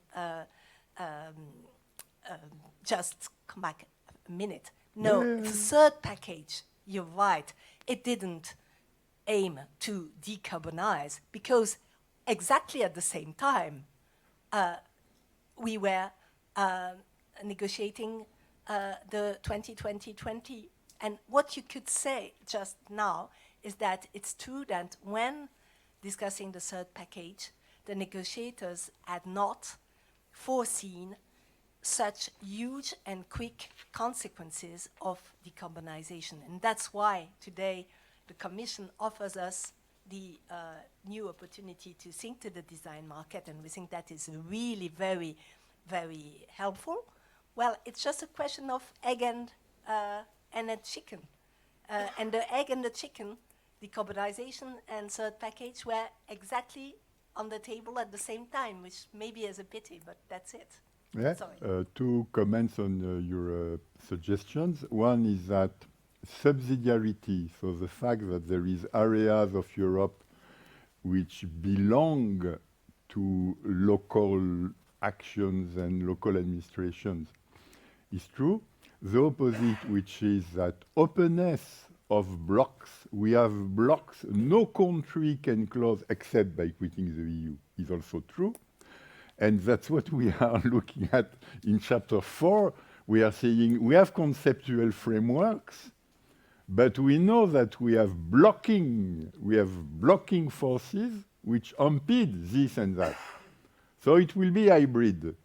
just come back a minute, No, Yeah. the third package, you're right, it didn't aim to decarbonize because exactly at the same time we were negotiating the 2020-20. And what you could say just now is that it's true that when discussing the third package, the negotiators had not foreseen such huge and quick consequences of decarbonization. And that's why today the Commission offers us the new opportunity to think to the design market, and we think that is really very, very helpful. Well, it's just a question of egg and a chicken. And the egg and the chicken, decarbonization and third package, were exactly on the table at the same time, which maybe is a pity, but that's it. Yeah. Sorry. Two comments on your suggestions. One is that subsidiarity, so the fact that there is areas of Europe which belong to local actions and local administrations, is true. The opposite, which is that openness of blocks, we have blocks no country can close except by quitting the EU, is also true. And that's what we are looking at in chapter 4. We are saying we have conceptual frameworks, but we know that we have blocking forces which impede this and that. So it will be hybrid.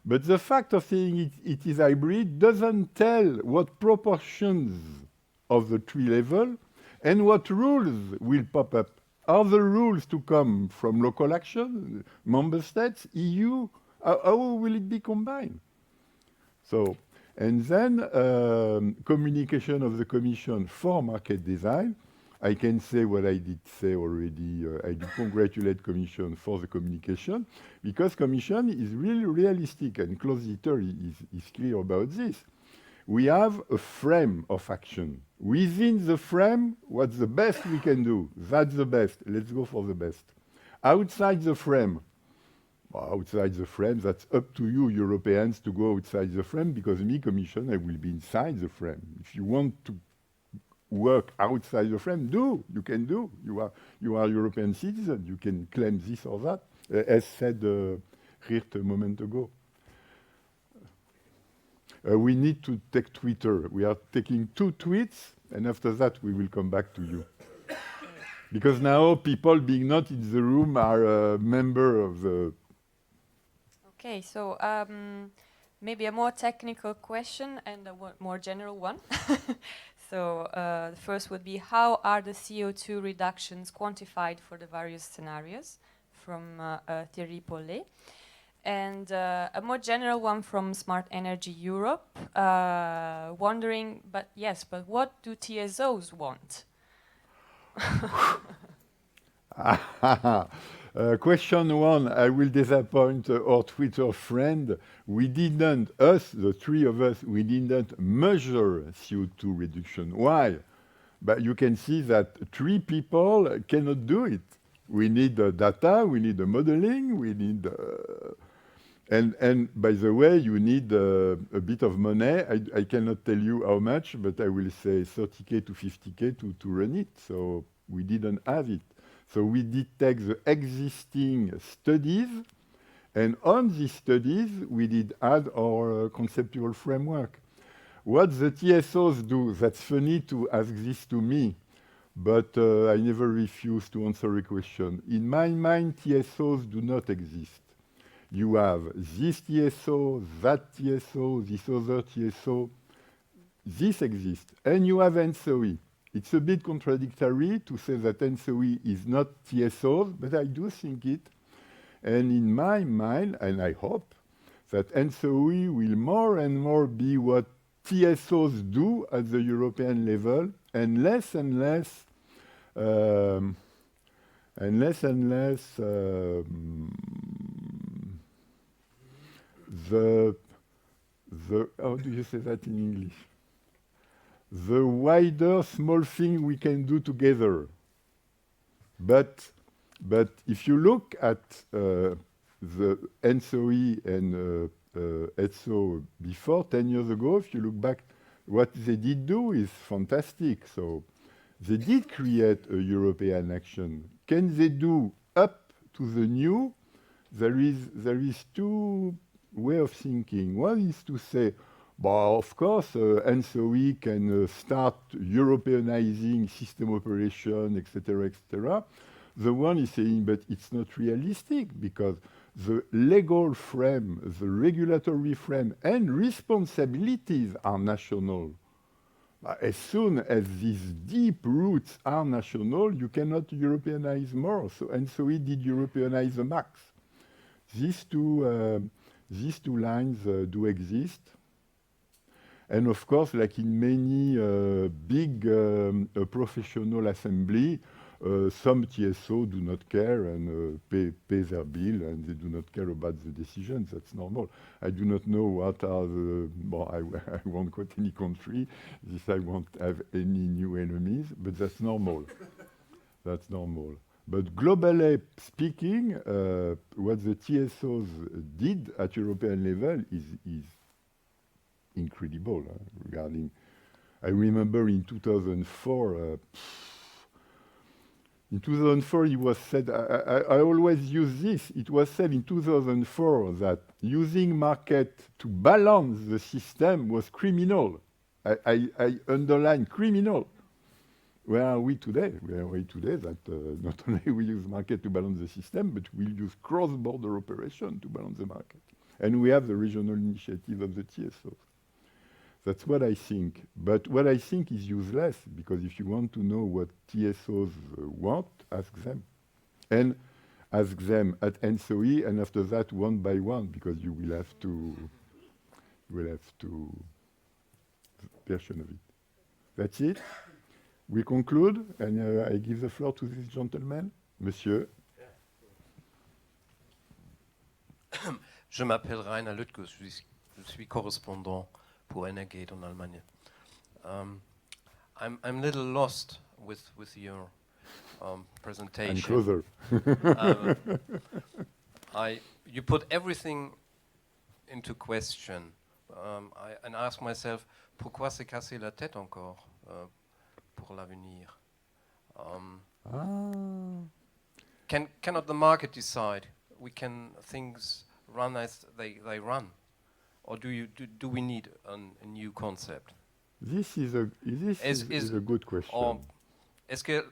But the fact of saying it is hybrid doesn't tell what proportions of the tree level and what rules will pop up. Are the rules to come from local action, member states, EU? How will it be combined? So, and then communication of the Commission for market design. I can say what I did say already. I do congratulate Commission for the communication, because Commission is really realistic, and Klaus Dieter is clear about this. We have a frame of action. Within the frame, what's the best we can do? That's the best. Let's go for the best. Outside the frame, that's up to you, Europeans, to go outside the frame, because me, Commission, I will be inside the frame. If you want to work outside the frame, you can do. You are European citizen. You can claim this or that, as said Geert a moment ago. We need to take Twitter. We are taking 2 tweets, and after that we will come back to you. Because now people being not in the room are a member of the... Okay, so maybe a more technical question and a more general one. So the first would be, how are the CO2 reductions quantified for the various scenarios, from Thierry Paulet? And a more general one from Smart Energy Europe, wondering, but what do TSOs want? Question 1, I will disappoint our Twitter friend. We didn't, the 3 of us, we didn't measure CO2 reduction. Why? But you can see that 3 people cannot do it. We need data, we need modeling, we need... And by the way, you need a bit of money. I cannot tell you how much, but I will say 30K to 50K to run it. So we didn't have it. So we did take the existing studies, and on these studies, we did add our conceptual framework. What the TSOs do, that's funny to ask this to me, but I never refuse to answer a question. In my mind, TSOs do not exist. You have this TSO, that TSO, this other TSO. This exists. And you have NSOE. It's a bit contradictory to say that NSOE is not TSOs, but I do think it. And in my mind, and I hope, that NSOE will more and more be what TSOs do at the European level, and less and less the how do you say that in English? The wider small thing we can do together. But if you look at the NSOE and ETSO before, 10 years ago, if you look back what they did do is fantastic. So they did create a European action. Can they do up to the new? There is two way of thinking. One is to say, well, of course, NSOE can start Europeanizing system operation, etc., etc. The one is saying, but it's not realistic because the legal frame, the regulatory frame, and responsibilities are national. As soon as these deep roots are national, you cannot Europeanize more. So NSOE did Europeanize the max. These two lines do exist. And of course, like in many big professional assembly, some TSO do not care and pay their bill, and they do not care about the decisions. That's normal. I do not know what are the... Well, I won't quote any country. This I won't have any new enemies, but that's normal. That's normal. But globally speaking, what the TSOs did at European level is incredible regarding... I remember in 2004, it was said, I always use this, it was said in 2004 that using market to balance the system was criminal. I underline criminal. Where are we today? Where are we today that not only we use market to balance the system, but we use cross-border operation to balance the market. And we have the regional initiative of the TSOs. That's what I think. But what I think is useless, because if you want to know what TSOs want, ask them. And ask them at NSOE, and after that, one by one, because you will have to version of it. That's it. We conclude, and I give the floor to this gentleman. Monsieur. Je m'appelle Rainer Lütke, je suis correspondant pour Energate en Allemagne. I'm a little lost with your presentation. I'm closer. You put everything into question. And ask myself, pourquoi se casser la tête encore pour l'avenir? Cannot the market decide? Things run as they run, or do we need a new concept? This is a good question. Est-ce que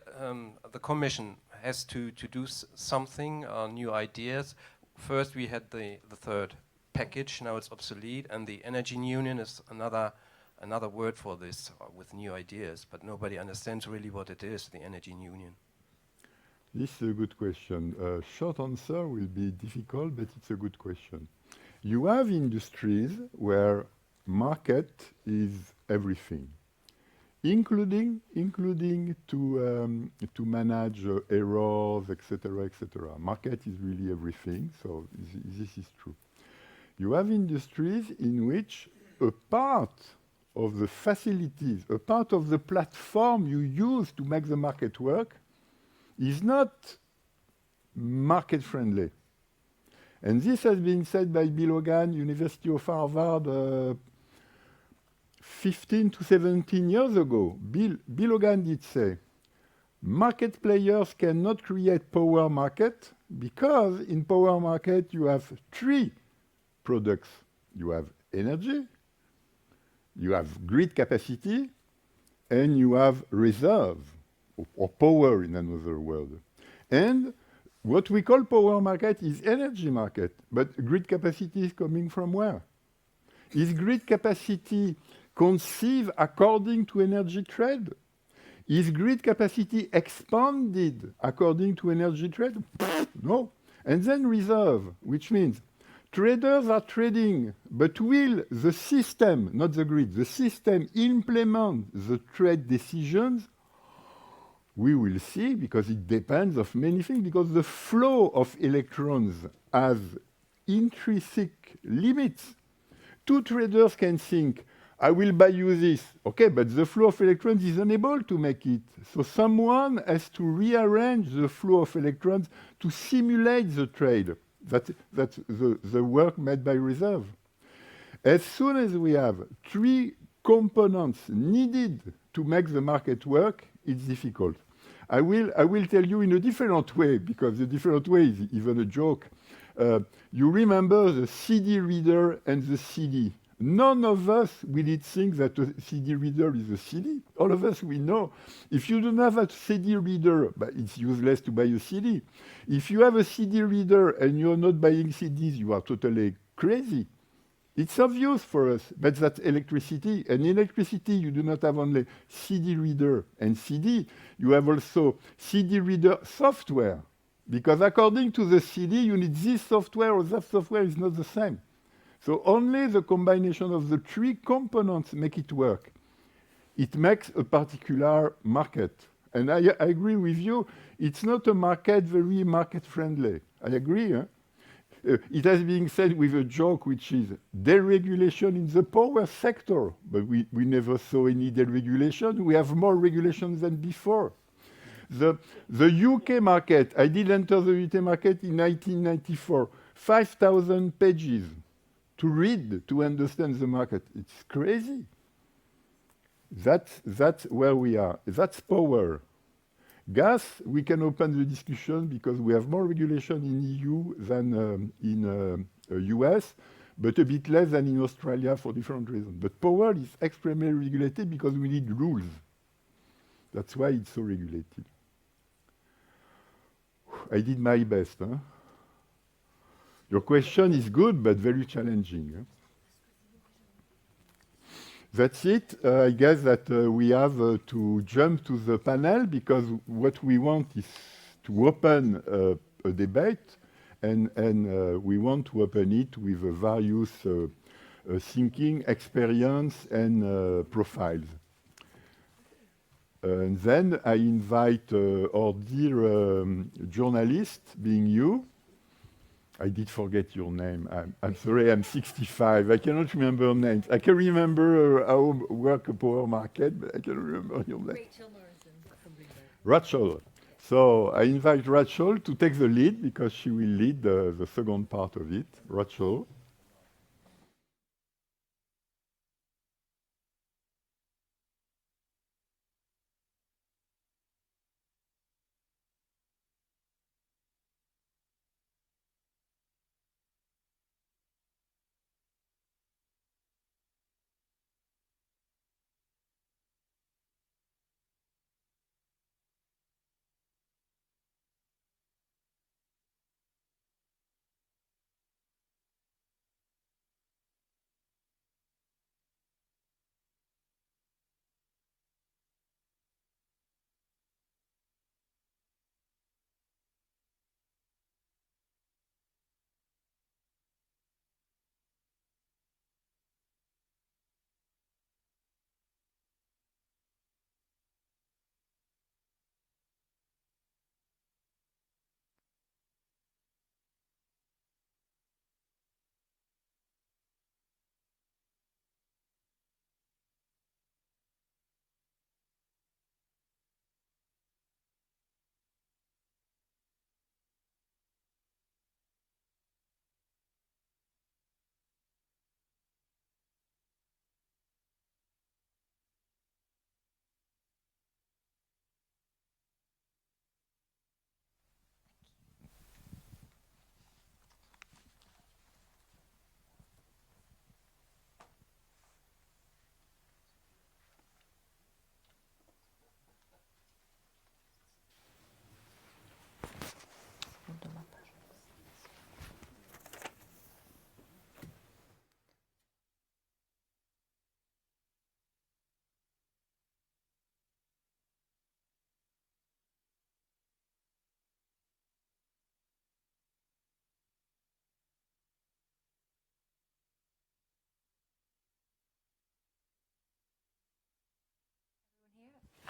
the Commission has to do something, new ideas? First we had the third package, now it's obsolete, and the energy union is another word for this, with new ideas, but nobody understands really what it is, the energy union. This is a good question. Short answer will be difficult, but it's a good question. You have industries where market is everything, including to manage errors, etc., etc. Market is really everything, so this is true. You have industries in which a part of the facilities, a part of the platform you use to make the market work is not market friendly. And this has been said by Bill Hogan, University of Harvard, 15 to 17 years ago. Bill Hogan did say, market players cannot create power market because in power market you have three products. You have energy, you have grid capacity, and you have reserve, or power in another word. And what we call power market is energy market, but grid capacity is coming from where? Is grid capacity conceived according to energy trade? Is grid capacity expanded according to energy trade? No. And then reserve, which means traders are trading, but will the system, not the grid, the system implement the trade decisions? We will see, because it depends of many things, because the flow of electrons has intrinsic limits. Two traders can think, I will buy you this. Okay, but the flow of electrons is unable to make it. So someone has to rearrange the flow of electrons to simulate the trade. That's the work made by reserve. As soon as we have three components needed to make the market work, it's difficult. I will tell you in a different way, because the different way is even a joke. You remember the CD reader and the CD. None of us will think that a CD reader is a CD. All of us, we know. If you don't have a CD reader, but it's useless to buy a CD. If you have a CD reader and you're not buying CDs, you are totally crazy. It's obvious for us, but that's electricity. And in electricity, you do not have only CD reader and CD, you have also CD reader software. Because according to the CD, you need this software or that software is not the same. So only the combination of the three components make it work. It makes a particular market. And I agree with you, it's not a market very market-friendly. I agree, huh? It has been said with a joke, which is deregulation in the power sector, but we never saw any deregulation. We have more regulation than before. The UK market, I did enter the UK market in 1994, 5,000 pages to read, to understand the market. It's crazy. That's where we are. That's power. Gas, we can open the discussion because we have more regulation in EU than in US, but a bit less than in Australia for different reasons. But power is extremely regulated because we need rules. That's why it's so regulated. I did my best. Huh? Your question is good, but very challenging. Huh? That's it. I guess that we have to jump to the panel because what we want is to open a debate and we want to open it with various thinking, experience and profiles. And then I invite our dear journalist, being you. I did forget your name. I'm sorry, I'm 65. I cannot remember names. I can remember how work a power market, but I cannot remember your name. Rachel. So I invite Rachel to take the lead because she will lead the second part of it. Rachel.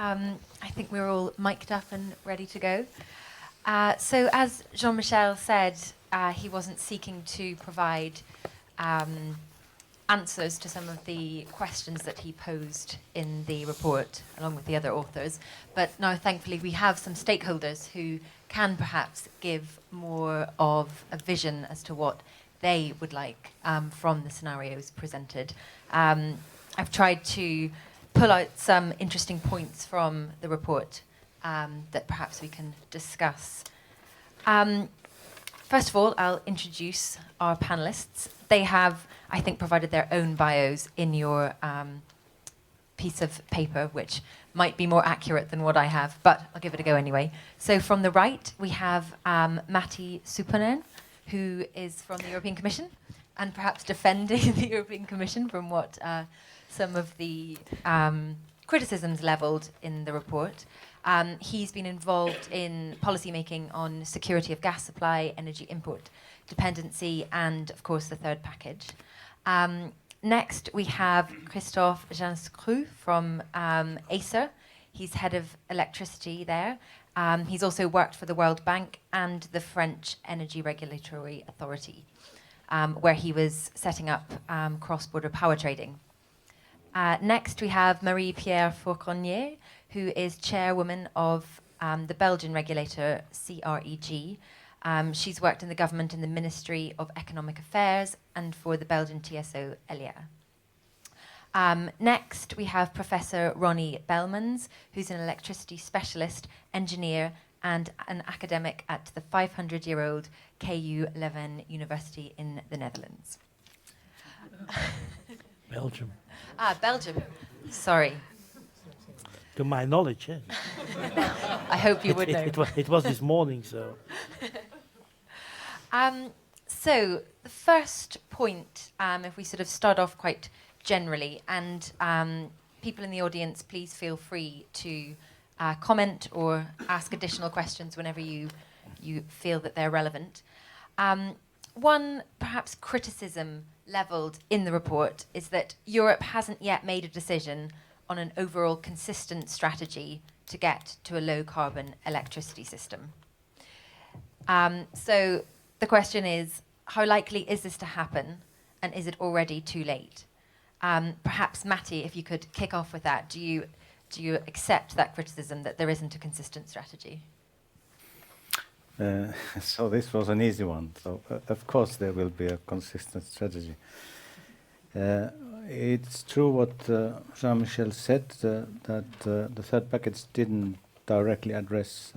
I think we're all mic'd up and ready to go. So as Jean-Michel said, he wasn't seeking to provide answers to some of the questions that he posed in the report, along with the other authors. But now, thankfully, we have some stakeholders who can perhaps give more of a vision as to what they would like from the scenarios presented. I've tried to pull out some interesting points from the report that perhaps we can discuss. First of all, I'll introduce our panelists. They have, I think, provided their own bios in your piece of paper, which might be more accurate than what I have, but I'll give it a go anyway. So from the right, we have Matti Suponen, who is from the European Commission, and perhaps defending the European Commission from what some of the criticisms levelled in the report. He's been involved in policy making on security of gas supply, energy import dependency, and of course the third package. Next, we have Christophe Ginscru from Acer. He's head of electricity there. He's also worked for the World Bank and the French Energy Regulatory Authority, where he was setting up cross-border power trading. Next, we have Marie-Pierre Fauconnier, who is chairwoman of the Belgian regulator CREG. She's worked in the government in the Ministry of Economic Affairs and for the Belgian TSO Elia. Next, we have Professor Ronnie Belmans, who's an electricity specialist, engineer, and an academic at the 500-year-old KU Leuven University in the Netherlands. Belgium. Belgium. Sorry. To my knowledge, yeah. I hope you would know. It was this morning, so. So the first point, if we sort of start off quite generally, and people in the audience, please feel free to comment or ask additional questions whenever you feel that they're relevant. One perhaps criticism levelled in the report is that Europe hasn't yet made a decision on an overall consistent strategy to get to a low-carbon electricity system. So the question is, how likely is this to happen, and is it already too late? Perhaps, Matti, if you could kick off with that, do you accept that criticism that there isn't a consistent strategy? So this was an easy one. So of course there will be a consistent strategy. It's true what Jean-Michel said, that the third package didn't directly address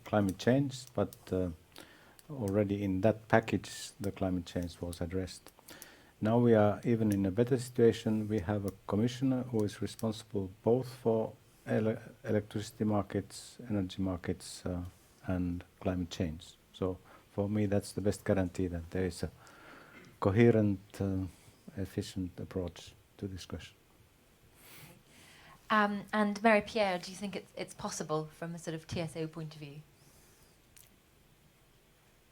climate change, but already in that package the climate change was addressed. Now we are even in a better situation. We have a commissioner who is responsible both for electricity markets, energy markets, and climate change. So for me that's the best guarantee that there is a coherent, efficient approach to this question. And Marie-Pierre, do you think it's possible from a sort of TSO point of view?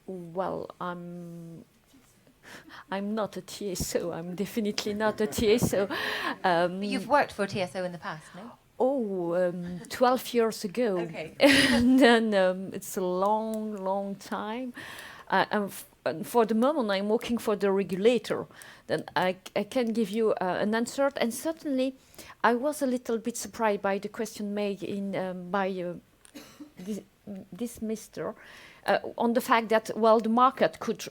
Well, I'm not a TSO. I'm definitely not a TSO. But you've worked for a TSO in the past, no? 12 years ago. Okay. And then it's a long, long time. And for the moment, I'm working for the regulator. Then I can give you an answer. And certainly, I was a little bit surprised by the question made by this Mr. On the fact that, well, the market could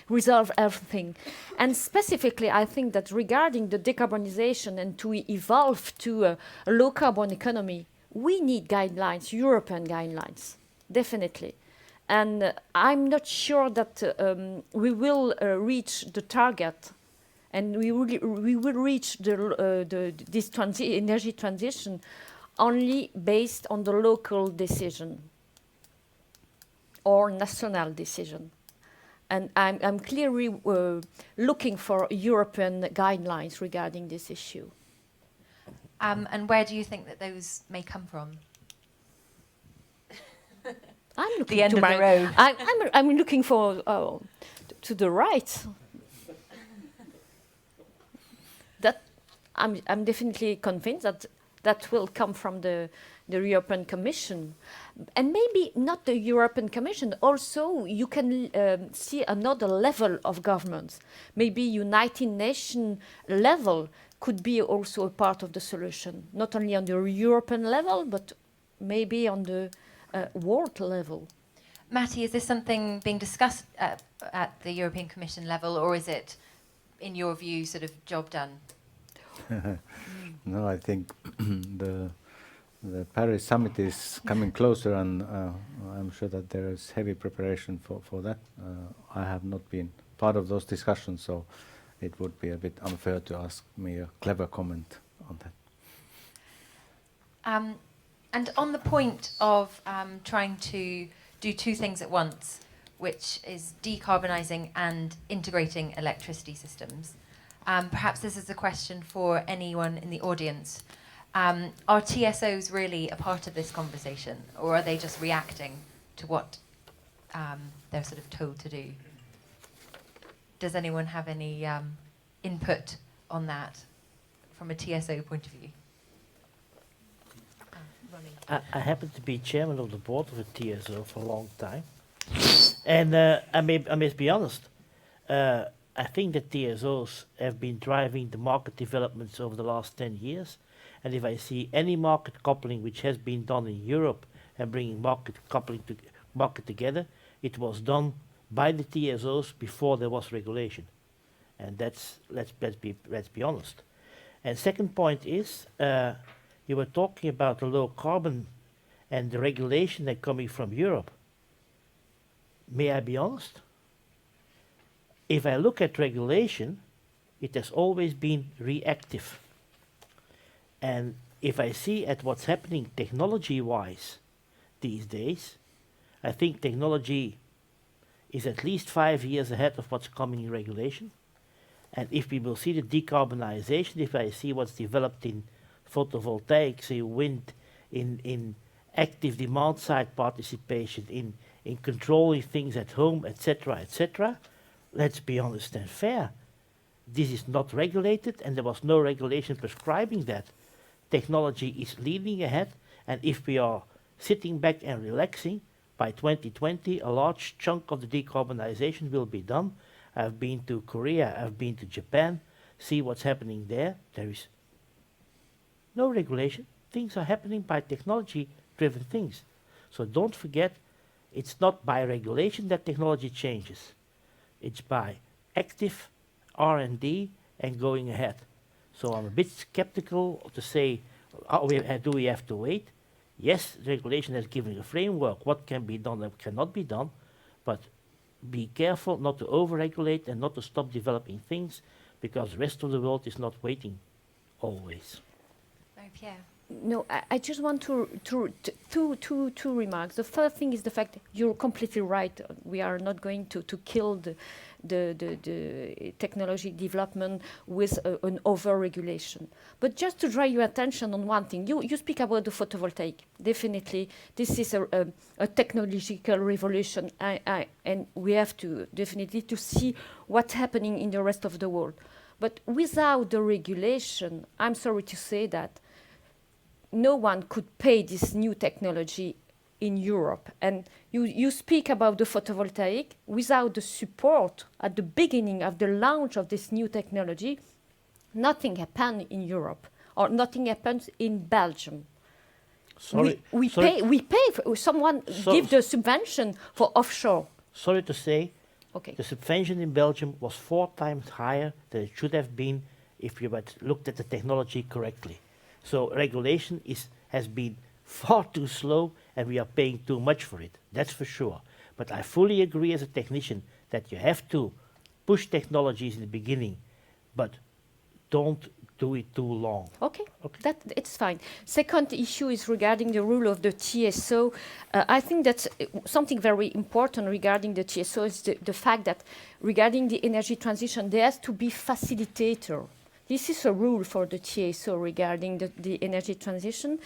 resolve everything. And specifically, I think that regarding the decarbonization and to evolve to a low-carbon economy, we need guidelines, European guidelines, definitely. And I'm not sure that we will reach the target, and we will reach this energy transition only based on the local decision or national decision. And I'm clearly looking for European guidelines regarding this issue. And where do you think that those may come from? I'm looking the end to of my the road. I'm looking for to the right. That I'm definitely convinced that will come from the European Commission, and maybe not the European Commission. Also, you can see another level of governments. Maybe United Nations level could be also a part of the solution, not only on the European level, but maybe on the world level. Matti, is this something being discussed at the European Commission level, or is it, in your view, sort of job done? No, I think the Paris summit is coming closer, and I'm sure that there is heavy preparation for that. I have not been part of those discussions, so it would be a bit unfair to ask me a clever comment on that. And on the point of trying to do two things at once, which is decarbonising and integrating electricity systems, perhaps this is a question for anyone in the audience. Are TSOs really a part of this conversation, or are they just reacting to what they're sort of told to do? Does anyone have any input on that from a TSO point of view? I happen to be chairman of the board of a TSO for a long time. And I must be honest, I think that TSOs have been driving the market developments over the last 10 years. And if I see any market coupling which has been done in Europe and bringing market coupling to market together, it was done by the TSOs before there was regulation. And that's, let's be honest. And second point is, you were talking about the low carbon and the regulation that coming from Europe. May I be honest? If I look at regulation, it has always been reactive. And if I see at what's happening technology-wise these days, I think technology is at least 5 years ahead of what's coming in regulation. And if we will see the decarbonization, if I see what's developed in photovoltaics, in wind, in active demand side participation, in controlling things at home, etc., let's be honest and fair. This is not regulated, and there was no regulation prescribing that. Technology is leading ahead, and if we are sitting back and relaxing, by 2020 a large chunk of the decarbonization will be done. I've been to Korea, I've been to Japan, see what's happening there. There is no regulation. Things are happening by technology-driven things. So don't forget, it's not by regulation that technology changes. It's by active R&D and going ahead. So I'm a bit skeptical to say, do we have to wait? Yes, regulation has given a framework, what can be done and cannot be done, but be careful not to over-regulate and not to stop developing things, because the rest of the world is not waiting always. Pierre. No, I just want two remarks. The first thing is the fact you're completely right. We are not going to kill the technology development with an over-regulation. But just to draw your attention on one thing, you speak about the photovoltaic. Definitely, this is a technological revolution, and we have to definitely to see what's happening in the rest of the world. But without the regulation, I'm sorry to say that no one could pay this new technology in Europe. And you speak about the photovoltaic. Without the support at the beginning of the launch of this new technology, nothing happened in Europe, or nothing happens in Belgium. Sorry, we pay for someone give the subvention for offshore. Sorry to say, okay. The subvention in Belgium was 4 times higher than it should have been if you had looked at the technology correctly. So regulation has been far too slow, and we are paying too much for it. That's for sure. But I fully agree as a technician that you have to push technologies in the beginning, but don't do it too long. Okay, that it's fine. Second issue is regarding the role of the TSO. I think that's something very important regarding the TSO is the fact that regarding the energy transition, there has to be facilitator. This is a rule for the TSO regarding the energy transition,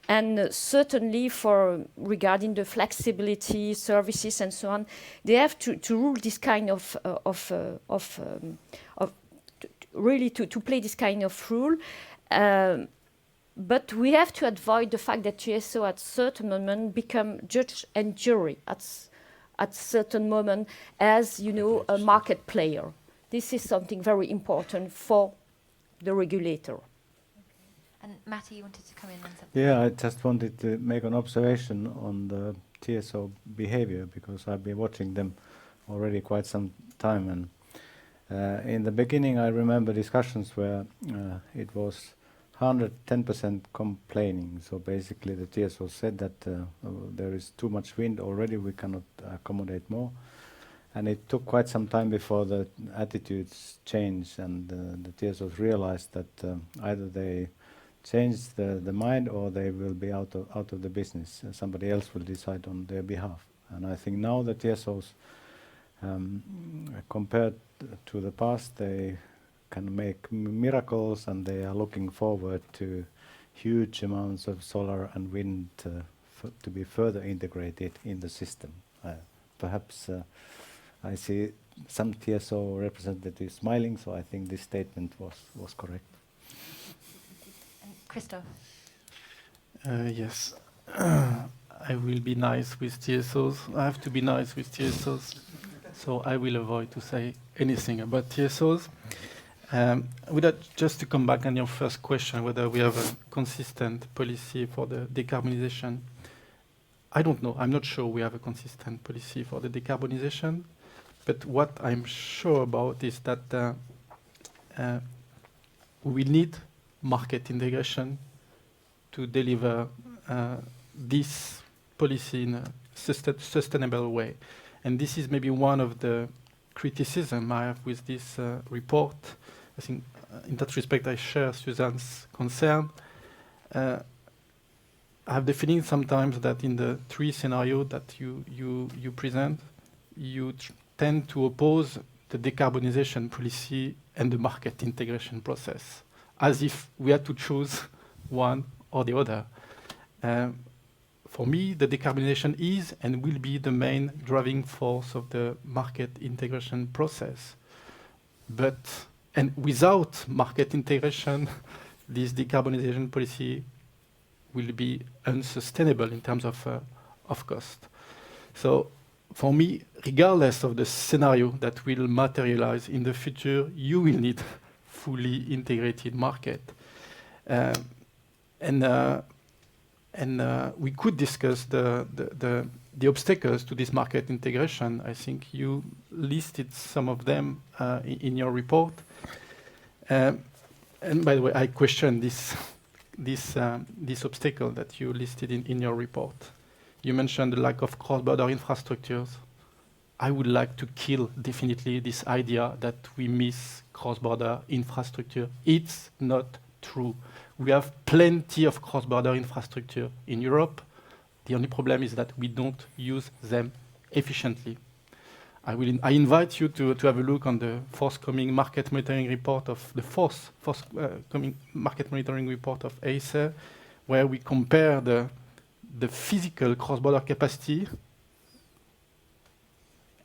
and certainly for regarding the flexibility services and so on, they have to rule this kind of really to play this kind of rule. But we have to avoid the fact that TSO at certain moment become judge and jury at certain moment as a market player. This is something very important for the regulator. Okay. And Matti, you wanted to come in on something? Yeah, I just wanted to make an observation on the TSO behavior, because I've been watching them already quite some time, In the beginning, I remember discussions where it was 110% complaining. So basically, the TSO said that there is too much wind already, we cannot accommodate more. And it took quite some time before the attitudes changed, and the TSOs realized that either they change the mind or they will be out of the business. Somebody else will decide on their behalf. And I think now the TSOs, compared to the past, they can make miracles, and they are looking forward to huge amounts of solar and wind to be further integrated in the system. Perhaps I see some TSO representatives smiling, so I think this statement was correct. Christoph. Yes. I will be nice with TSOs. I have to be nice with TSOs, so I will avoid to say anything about TSOs. Just to come back on your first question, whether we have a consistent policy for the decarbonization. I don't know. I'm not sure we have a consistent policy for the decarbonization. But what I'm sure about is that we need market integration to deliver this policy in a sustainable way. And this is maybe one of the criticism I have with this report. I think in that respect I share Suzanne's concern. I have the feeling sometimes that in the three scenarios that you present, you tend to oppose the decarbonization policy and the market integration process, as if we had to choose one or the other. For me, the decarbonization is and will be the main driving force of the market integration process. And without market integration, this decarbonization policy will be unsustainable in terms of cost. So for me, regardless of the scenario that will materialize in the future, you will need fully integrated market. We could discuss the obstacles to this market integration. I think you listed some of them in your report. And by the way, I question this obstacle that you listed in your report. You mentioned the lack of cross-border infrastructures. I would like to kill definitely this idea that we miss cross-border infrastructure. It's not true. We have plenty of cross-border infrastructure in Europe. The only problem is that we don't use them efficiently. I invite you to have a look on the forthcoming market monitoring report of the forthcoming market monitoring report of ACER, where we compare the physical cross-border capacity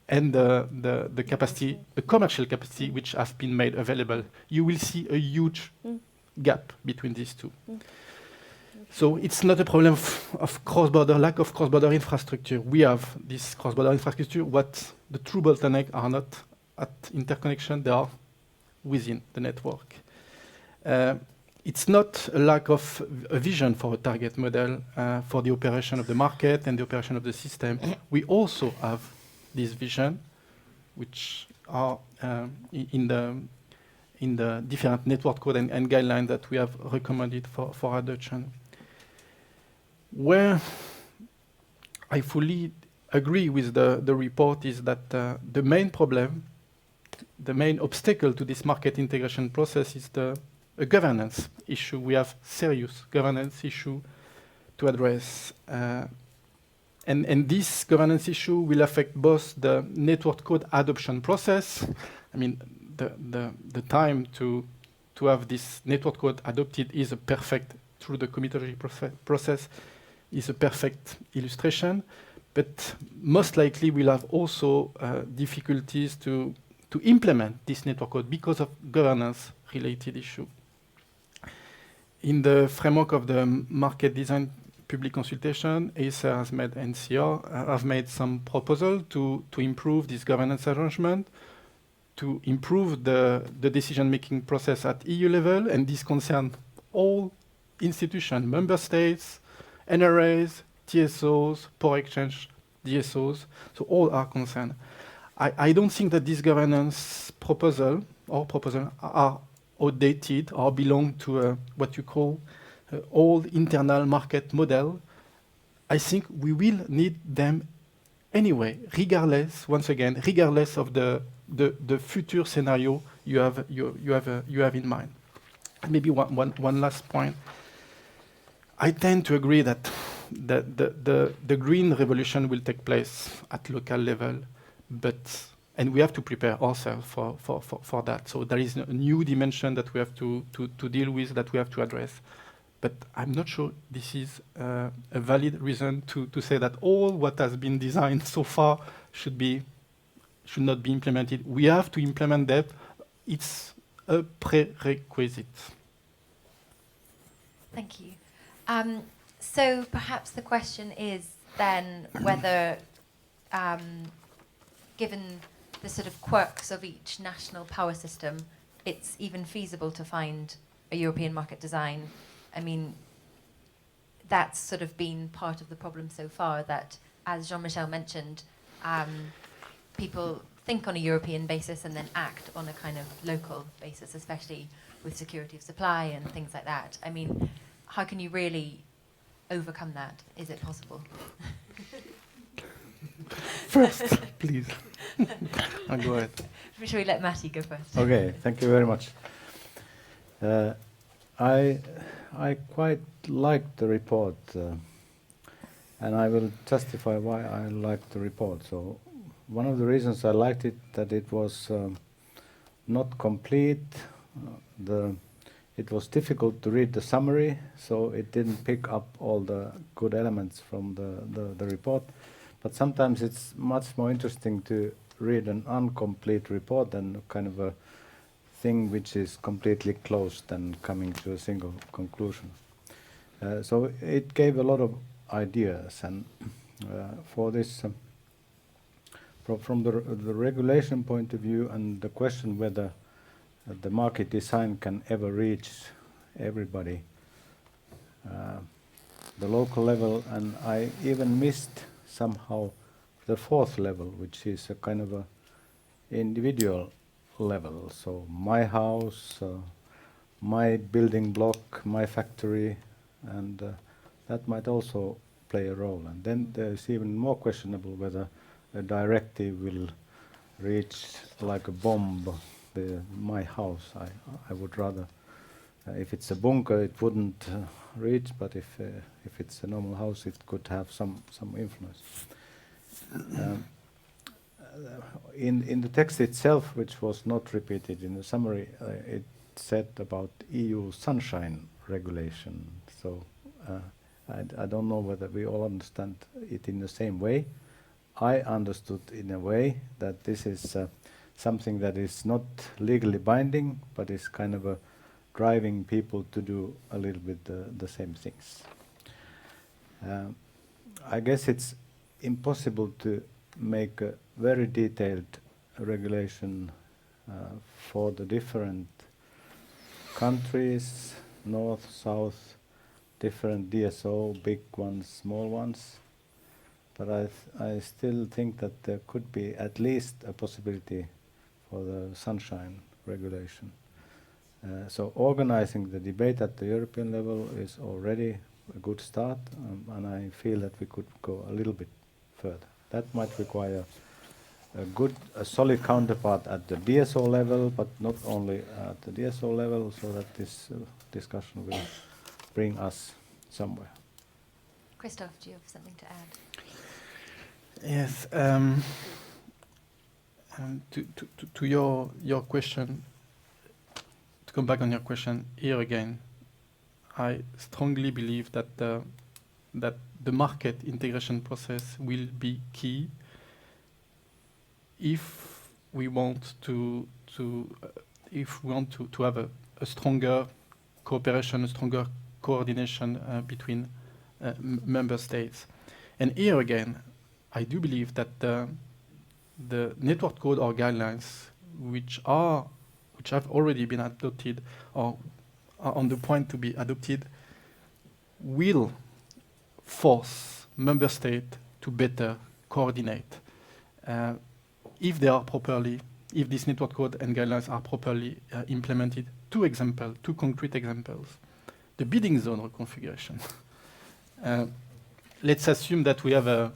and the capacity, the commercial capacity, which has been made available. You will see a huge gap between these two. So it's not a problem of cross-border, lack of cross-border infrastructure. We have this cross-border infrastructure. What the true bottlenecks are not at interconnection, they are within the network. It's not a lack of a vision for a target model for the operation of the market and the operation of the system. We also have this vision, which are in the different network code and guidelines that we have recommended for adoption. Where I fully agree with the report is that the main problem, the main obstacle to this market integration process is a governance issue. We have serious governance issue to address. And this governance issue will affect both the network code adoption process. I mean, the time to have this network code adopted is a perfect, through the comitology process, is a perfect illustration. But most likely we'll have also difficulties to implement this network code because of governance-related issue. In the framework of the market design public consultation, ACER has made NCR have made some proposal to improve this governance arrangement, to improve the decision-making process at EU level, and this concerns all institutions, member states, NRAs, TSOs, power exchange, DSOs, so all are concerned. I don't think that this governance proposal are outdated or belong to what you call old internal market model. I think we will need them anyway, regardless, once again, regardless of the future scenario you have in mind. And maybe one last point. I tend to agree that the green revolution will take place at local level, and we have to prepare ourselves for that. So there is a new dimension that we have to deal with, that we have to address. But I'm not sure this is a valid reason to say that all what has been designed so far should not be implemented. We have to implement that. It's a prerequisite. Thank you. So perhaps the question is then whether, given the sort of quirks of each national power system, it's even feasible to find a European market design. I mean, that's sort of been part of the problem so far, that, as Jean-Michel mentioned, people think on a European basis and then act on a kind of local basis, especially with security of supply and things like that. I mean, how can you really overcome that? Is it possible? First, please. I'll go ahead. Should we let Matty go first? Okay, thank you very much. I quite liked the report, and I will justify why I liked the report. So, one of the reasons I liked it, that it was not complete. It was difficult to read the summary, so it didn't pick up all the good elements from the report. But sometimes it's much more interesting to read an incomplete report than kind of a thing which is completely closed and coming to a single conclusion. So it gave a lot of ideas, and for this, from the regulation point of view and the question whether the market design can ever reach everybody, the local level, and I even missed somehow the fourth level, which is a kind of a individual level. So my house, my building block, my factory, and that might also play a role. And then there's even more questionable whether a directive will reach like a bomb my house. I would rather, if it's a bunker, it wouldn't reach, but if it's a normal house, it could have some influence. In the text itself, which was not repeated in the summary, it said about EU sunshine regulation. So I don't know whether we all understand it in the same way. I understood in a way that this is something that is not legally binding, but is kind of driving people to do a little bit the same things. I guess it's impossible to make a very detailed regulation for the different countries, north, south, different DSO, big ones, small ones. But I still think that there could be at least a possibility for the sunshine regulation. So organizing the debate at the European level is already a good start, and I feel that we could go a little bit further. That might require a solid counterpart at the DSO level, but not only at the DSO level, so that this discussion will bring us somewhere. Christoph, do you have something to add? Yes. To your question, to come back on your question here again, I strongly believe that the market integration process will be key if we want to have a stronger cooperation, a stronger coordination between member states. And here again, I do believe that the network code or guidelines, which have already been adopted or are on the point to be adopted, will force member states to better coordinate. if they are properly, if this network code and guidelines are properly implemented. Two concrete examples. The bidding zone reconfiguration. Let's assume that we have a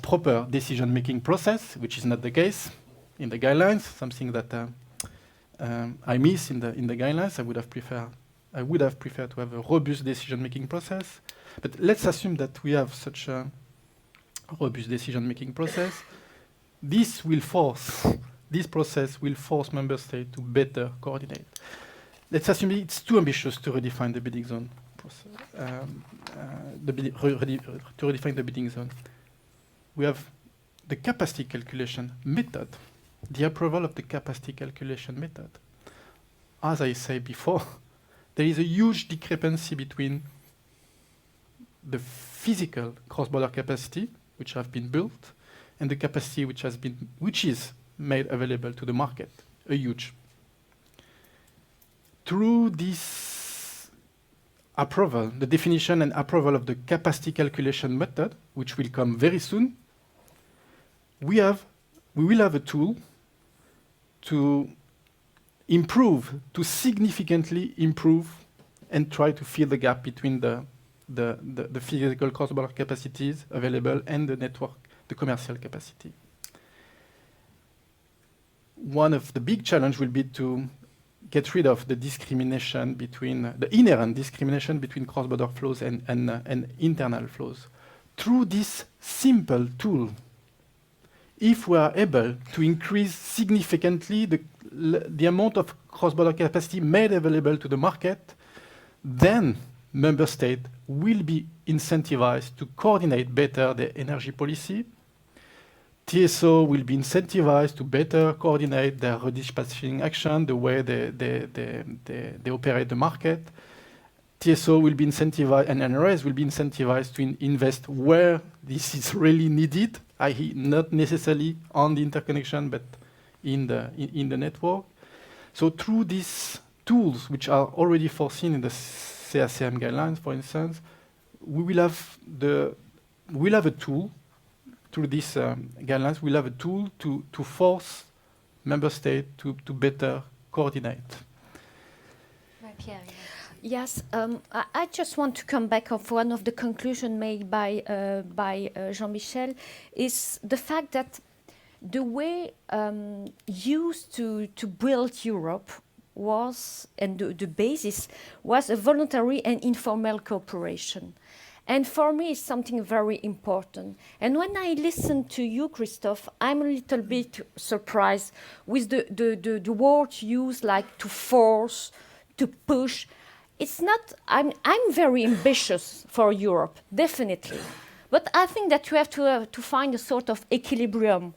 proper decision-making process, which is not the case in the guidelines, something that I miss in the guidelines. I would have preferred to have a robust decision-making process. But let's assume that we have such a robust decision-making process. This process will force member states to better coordinate. Let's assume it's too ambitious to redefine the bidding zone process. To redefine the bidding zone. We have the capacity calculation method, the approval of the capacity calculation method. As I said before, there is a huge discrepancy between the physical cross-border capacity, which have been built, and the capacity which is made available to the market, a huge. Through this approval, the definition and approval of the capacity calculation method, which will come very soon, we will have a tool to significantly improve and try to fill the gap between the physical cross-border capacities available and the network, the commercial capacity. One of the big challenges will be to get rid of the discrimination between the inherent discrimination between cross-border flows and internal flows. Through this simple tool, if we are able to increase significantly the amount of cross-border capacity made available to the market, then member states will be incentivized to coordinate better their energy policy. TSO will be incentivized to better coordinate their redispatching action, the way they operate the market. TSO will be incentivized, and NRS will be incentivized to invest where this is really needed, i.e. not necessarily on the interconnection, but in the network. So through these tools, which are already foreseen in the CACM guidelines, for instance, we will have a tool. Through these guidelines, we'll have a tool to force member states to better coordinate. Pierre, yes, I just want to come back of one of the conclusions made by Jean-Michel, is the fact that the way used to build Europe was, and the basis was a voluntary and informal cooperation. And for me, it's something very important. And when I listen to you, Christophe, I'm a little bit surprised with the word used, like to force, to push. It's not, I'm very ambitious for Europe, definitely. But I think that you have to find a sort of equilibrium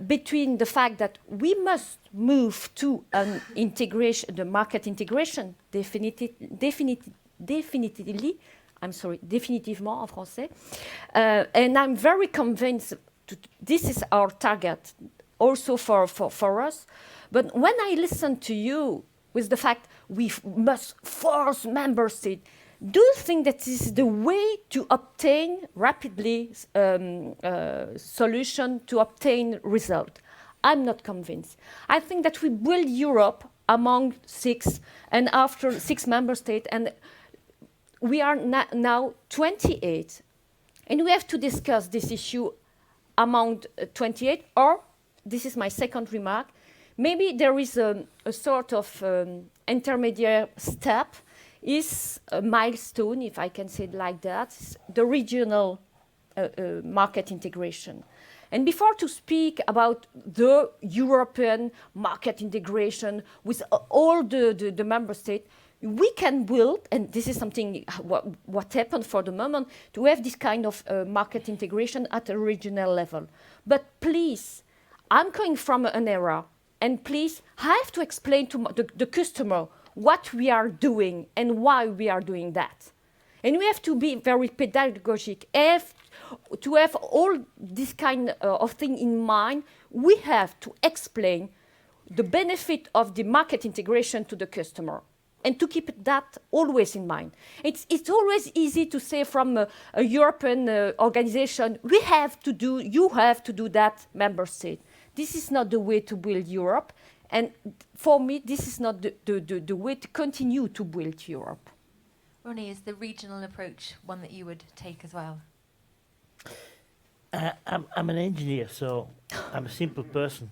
between the fact that we must move to an integration, the market integration, définitivement en français. And I'm very convinced this is our target also for us. But when I listen to you with the fact we must force member states, do you think that this is the way to obtain rapidly solution, to obtain result? I'm not convinced. I think that we build Europe among 6 and after 6 member states, and we are now 28, and we have to discuss this issue among 28, or, this is my second remark, maybe there is a sort of intermediate step, is a milestone, if I can say it like that, the regional market integration. And before to speak about the European market integration with all the member states, we can build, and this is something what happened for the moment, to have this kind of market integration at a regional level. But please, I'm coming from an era, and please, I have to explain to the customer what we are doing and why we are doing that. And we have to be very pedagogic. To have all this kind of thing in mind, we have to explain the benefit of the market integration to the customer. and to keep that always in mind. It's always easy to say from a European organization, you have to do that, member state. This is not the way to build Europe. And for me, this is not the way to continue to build Europe. Ronnie, is the regional approach one that you would take as well? I'm an engineer, so I'm a simple person.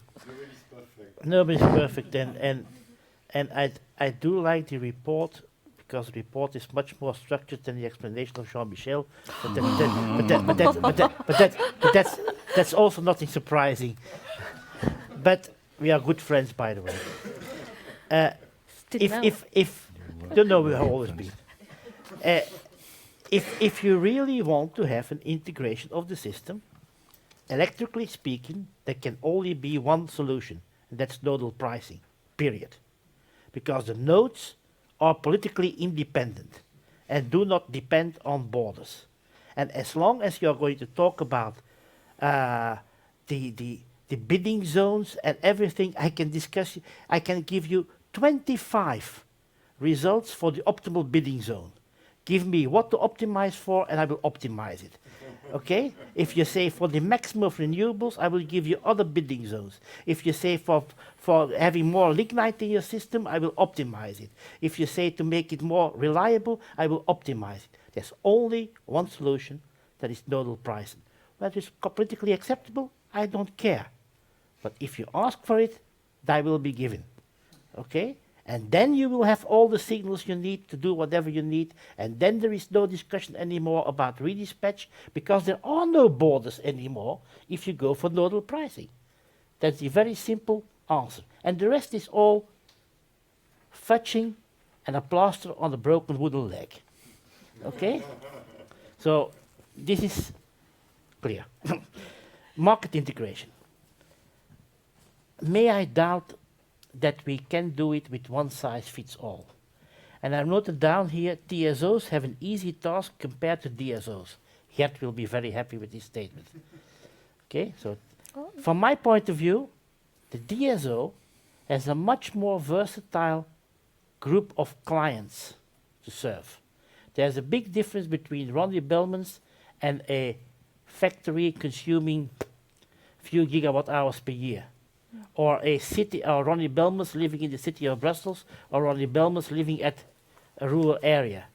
Nobody's perfect, and I do like the report because the report is much more structured than the explanation of Jean-Michel. But that's also nothing surprising. But we are good friends, by the way. If don't know, we have always been. If you really want to have an integration of the system, electrically speaking, there can only be one solution, and that's nodal pricing, period. Because the nodes are politically independent and do not depend on borders. And as long as you're going to talk about the bidding zones and everything, I can give you 25 results for the optimal bidding zone. Give me what to optimize for, and I will optimize it. Okay? If you say for the maximum of renewables, I will give you other bidding zones. If you say for having more lignite in your system, I will optimize it. If you say to make it more reliable, I will optimize it. There's only one solution, that is nodal pricing. Whether it's politically acceptable, I don't care. But if you ask for it, that will be given. Okay? And then you will have all the signals you need to do whatever you need, and then there is no discussion anymore about redispatch, because there are no borders anymore if you go for nodal pricing. That's the very simple answer. And the rest is all fudging and a plaster on a broken wooden leg. Okay? So this is clear. Market integration. May I doubt that we can do it with one size fits all? And I noted down here, TSOs have an easy task compared to DSOs. Gert will be very happy with this statement. Okay, so from my point of view, the DSO has a much more versatile group of clients to serve. There's a big difference between Ronnie Bellman's and a factory consuming few gigawatt hours per year. Or a city, or Ronnie Bellman's living in the city of Brussels, or Ronnie Bellman's living at a rural area.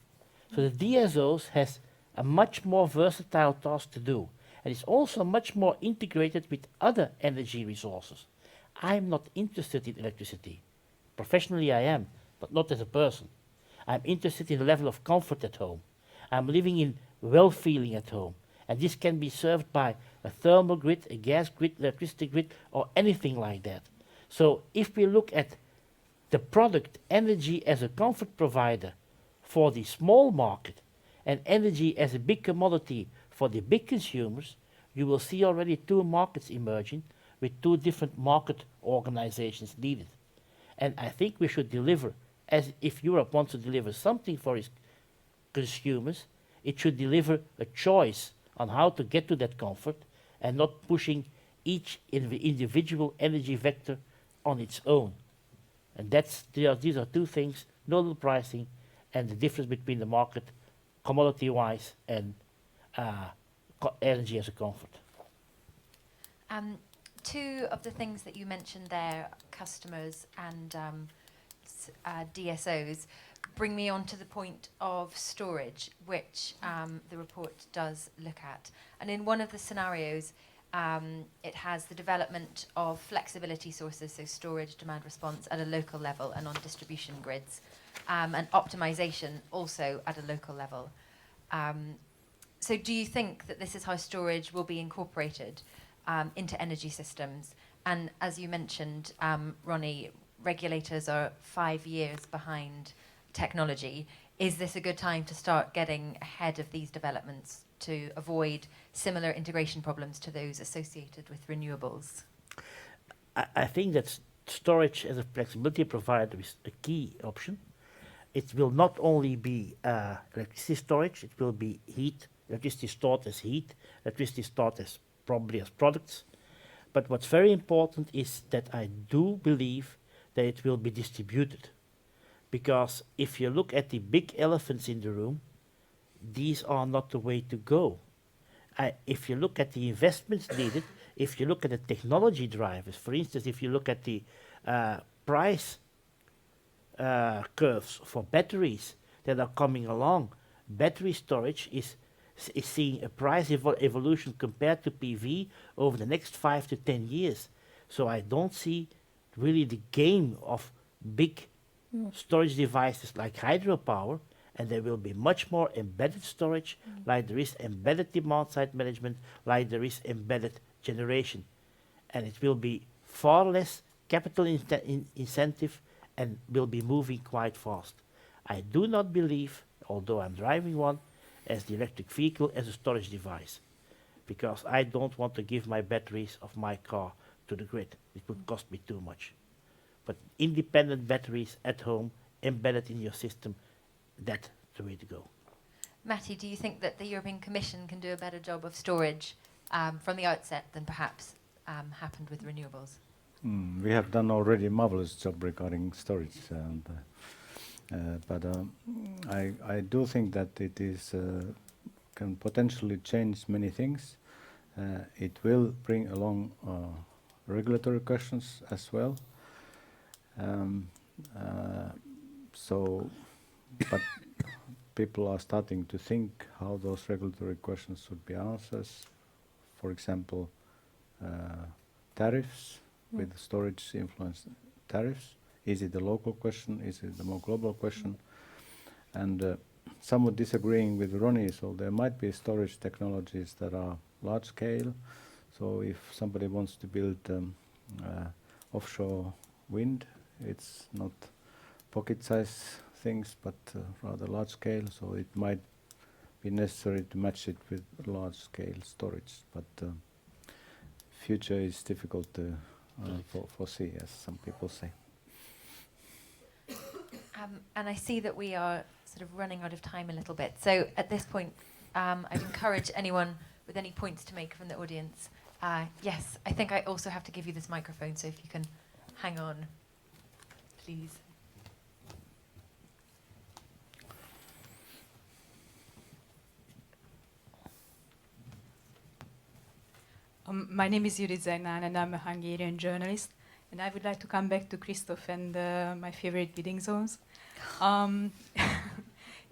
So the DSOs has a much more versatile task to do. And it's also much more integrated with other energy resources. I'm not interested in electricity. Professionally I am, but not as a person. I'm interested in the level of comfort at home. I'm living in well-feeling at home. And this can be served by a thermal grid, a gas grid, electricity grid, or anything like that. So if we look at the product energy as a comfort provider for the small market and energy as a big commodity for the big consumers, you will see already two markets emerging with two different market organizations needed. And I think we should deliver, as if Europe wants to deliver something for its consumers, it should deliver a choice on how to get to that comfort and not pushing each individual energy vector on its own. And these are two things, nodal pricing and the difference between the market commodity-wise and energy as a comfort. Two of the things that you mentioned there, customers and DSOs, bring me on to the point of storage, which the report does look at. And in one of the scenarios, it has the development of flexibility sources, so storage, demand response at a local level and on distribution grids, and optimization also at a local level. So do you think that this is how storage will be incorporated into energy systems? And as you mentioned, Ronnie, regulators are 5 years behind technology. Is this a good time to start getting ahead of these developments to avoid similar integration problems to those associated with renewables? I think that storage as a flexibility provider is a key option. It will not only be electricity storage, it will be heat, electricity stored as heat, electricity stored as probably as products. But what's very important is that I do believe that it will be distributed. Because if you look at the big elephants in the room, these are not the way to go. If you look at the investments needed, if you look at the technology drivers, for instance, if you look at the price curves for batteries that are coming along, battery storage is seeing a price evolution compared to PV over the next 5 to 10 years. So I don't see really the game of big storage devices like hydropower, and there will be much more embedded storage, like there is embedded demand-side management, like there is embedded generation. And it will be far less capital incentive and will be moving quite fast. I do not believe, although I'm driving one, as the electric vehicle as a storage device, because I don't want to give my batteries of my car to the grid. It would cost me too much. But independent batteries at home, embedded in your system, that's the way to go. Matti, do you think that the European Commission can do a better job of storage from the outset than perhaps happened with renewables? We have done already a marvelous job regarding storage, but I do think that it is can potentially change many things. It will bring along regulatory questions as well. But people are starting to think how those regulatory questions should be answered. For example, tariffs with storage influence tariffs. Is it a local question? Is it a more global question? And somewhat disagreeing with Ronnie, so there might be storage technologies that are large scale. So if somebody wants to build offshore wind, it's not pocket size things, but rather large scale. So it might be necessary to match it with large scale storage. But future is difficult to foresee, as some people say. And I see that we are sort of running out of time a little bit. So at this point, I'd encourage anyone with any points to make from the audience. Yes, I think I also have to give you this microphone, so if you can hang on, please. My name is Judith Zajnán, and I'm a Hungarian journalist. And I would like to come back to Christoph and my favorite bidding zones.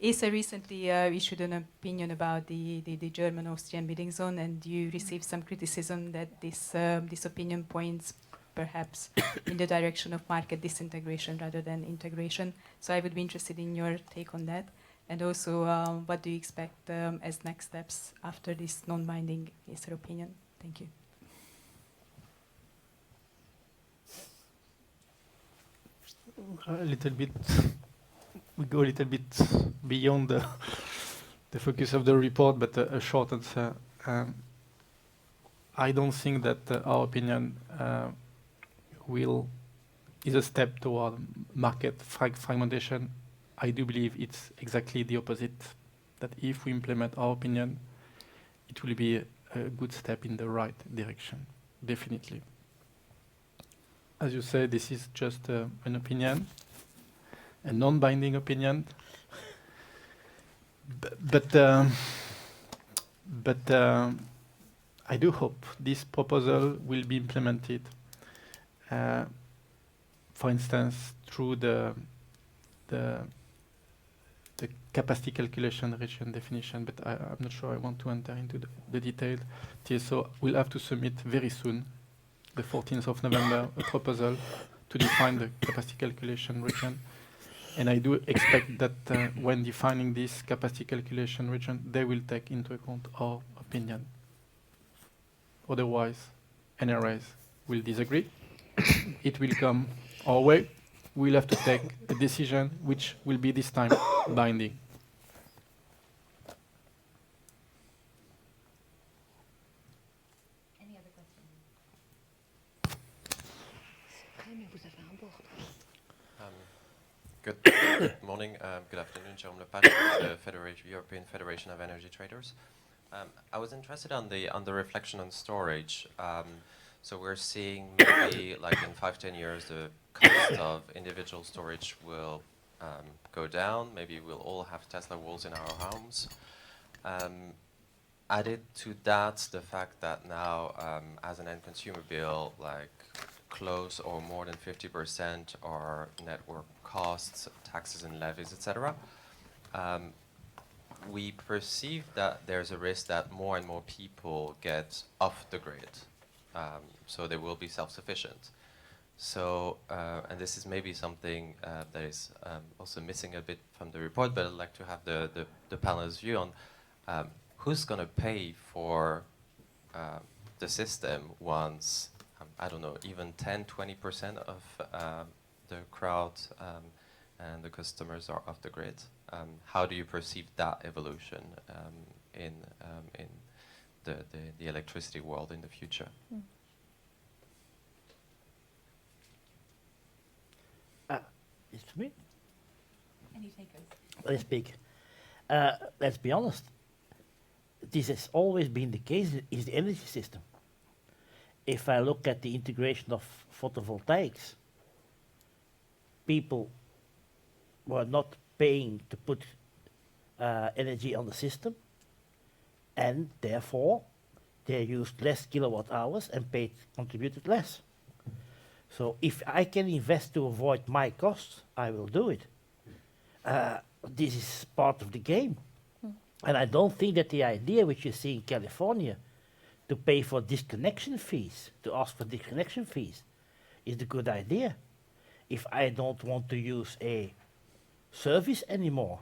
ESA recently issued an opinion about the German-Austrian bidding zone, and you received some criticism that this opinion points perhaps in the direction of market disintegration rather than integration. So I would be interested in your take on that. And also, what do you expect as next steps after this non-binding ESA opinion? Thank you. A little bit, we go a little bit beyond the focus of the report, but a short answer. I don't think that our opinion is a step toward market fragmentation. I do believe it's exactly the opposite, that if we implement our opinion, it will be a good step in the right direction, definitely. As you say, this is just an opinion, a non-binding opinion. But I do hope this proposal will be implemented. For instance, through the capacity calculation region definition, but I'm not sure I want to enter into the detail. TSO will have to submit very soon, the 14th of November, a proposal to define the capacity calculation region. And I do expect that when defining this capacity calculation region, they will take into account our opinion. Otherwise, NRAs will disagree. It will come our way. We'll have to take a decision which will be this time binding. Any other questions? Good morning, good afternoon, Jérôme Lepage, the European Federation of Energy Traders. I was interested on the reflection on storage. So we're seeing maybe like in 5-10 years the cost of individual storage will go down. Maybe we'll all have Tesla walls in our homes. Added to that, the fact that now, as an end consumer bill, like close or more than 50% are network costs, taxes and levies, etc. We perceive that there's a risk that more and more people get off the grid, so they will be self-sufficient. So, and this is maybe something that is also missing a bit from the report, but I'd like to have the panel's view on who's going to pay for the system once, I don't know, even 10-20% of the crowd and the customers are off the grid. How do you perceive that evolution in the electricity world in the future? It's to me. Any takers? Let's speak. Let's be honest. This has always been the case, is the energy system. If I look at the integration of photovoltaics, people were not paying to put energy on the system, and therefore they used less kilowatt hours and contributed less. So if I can invest to avoid my costs, I will do it. This is part of the game. And I don't think that the idea which you see in California to pay for disconnection fees, to ask for disconnection fees, is the good idea. If I don't want to use a service anymore,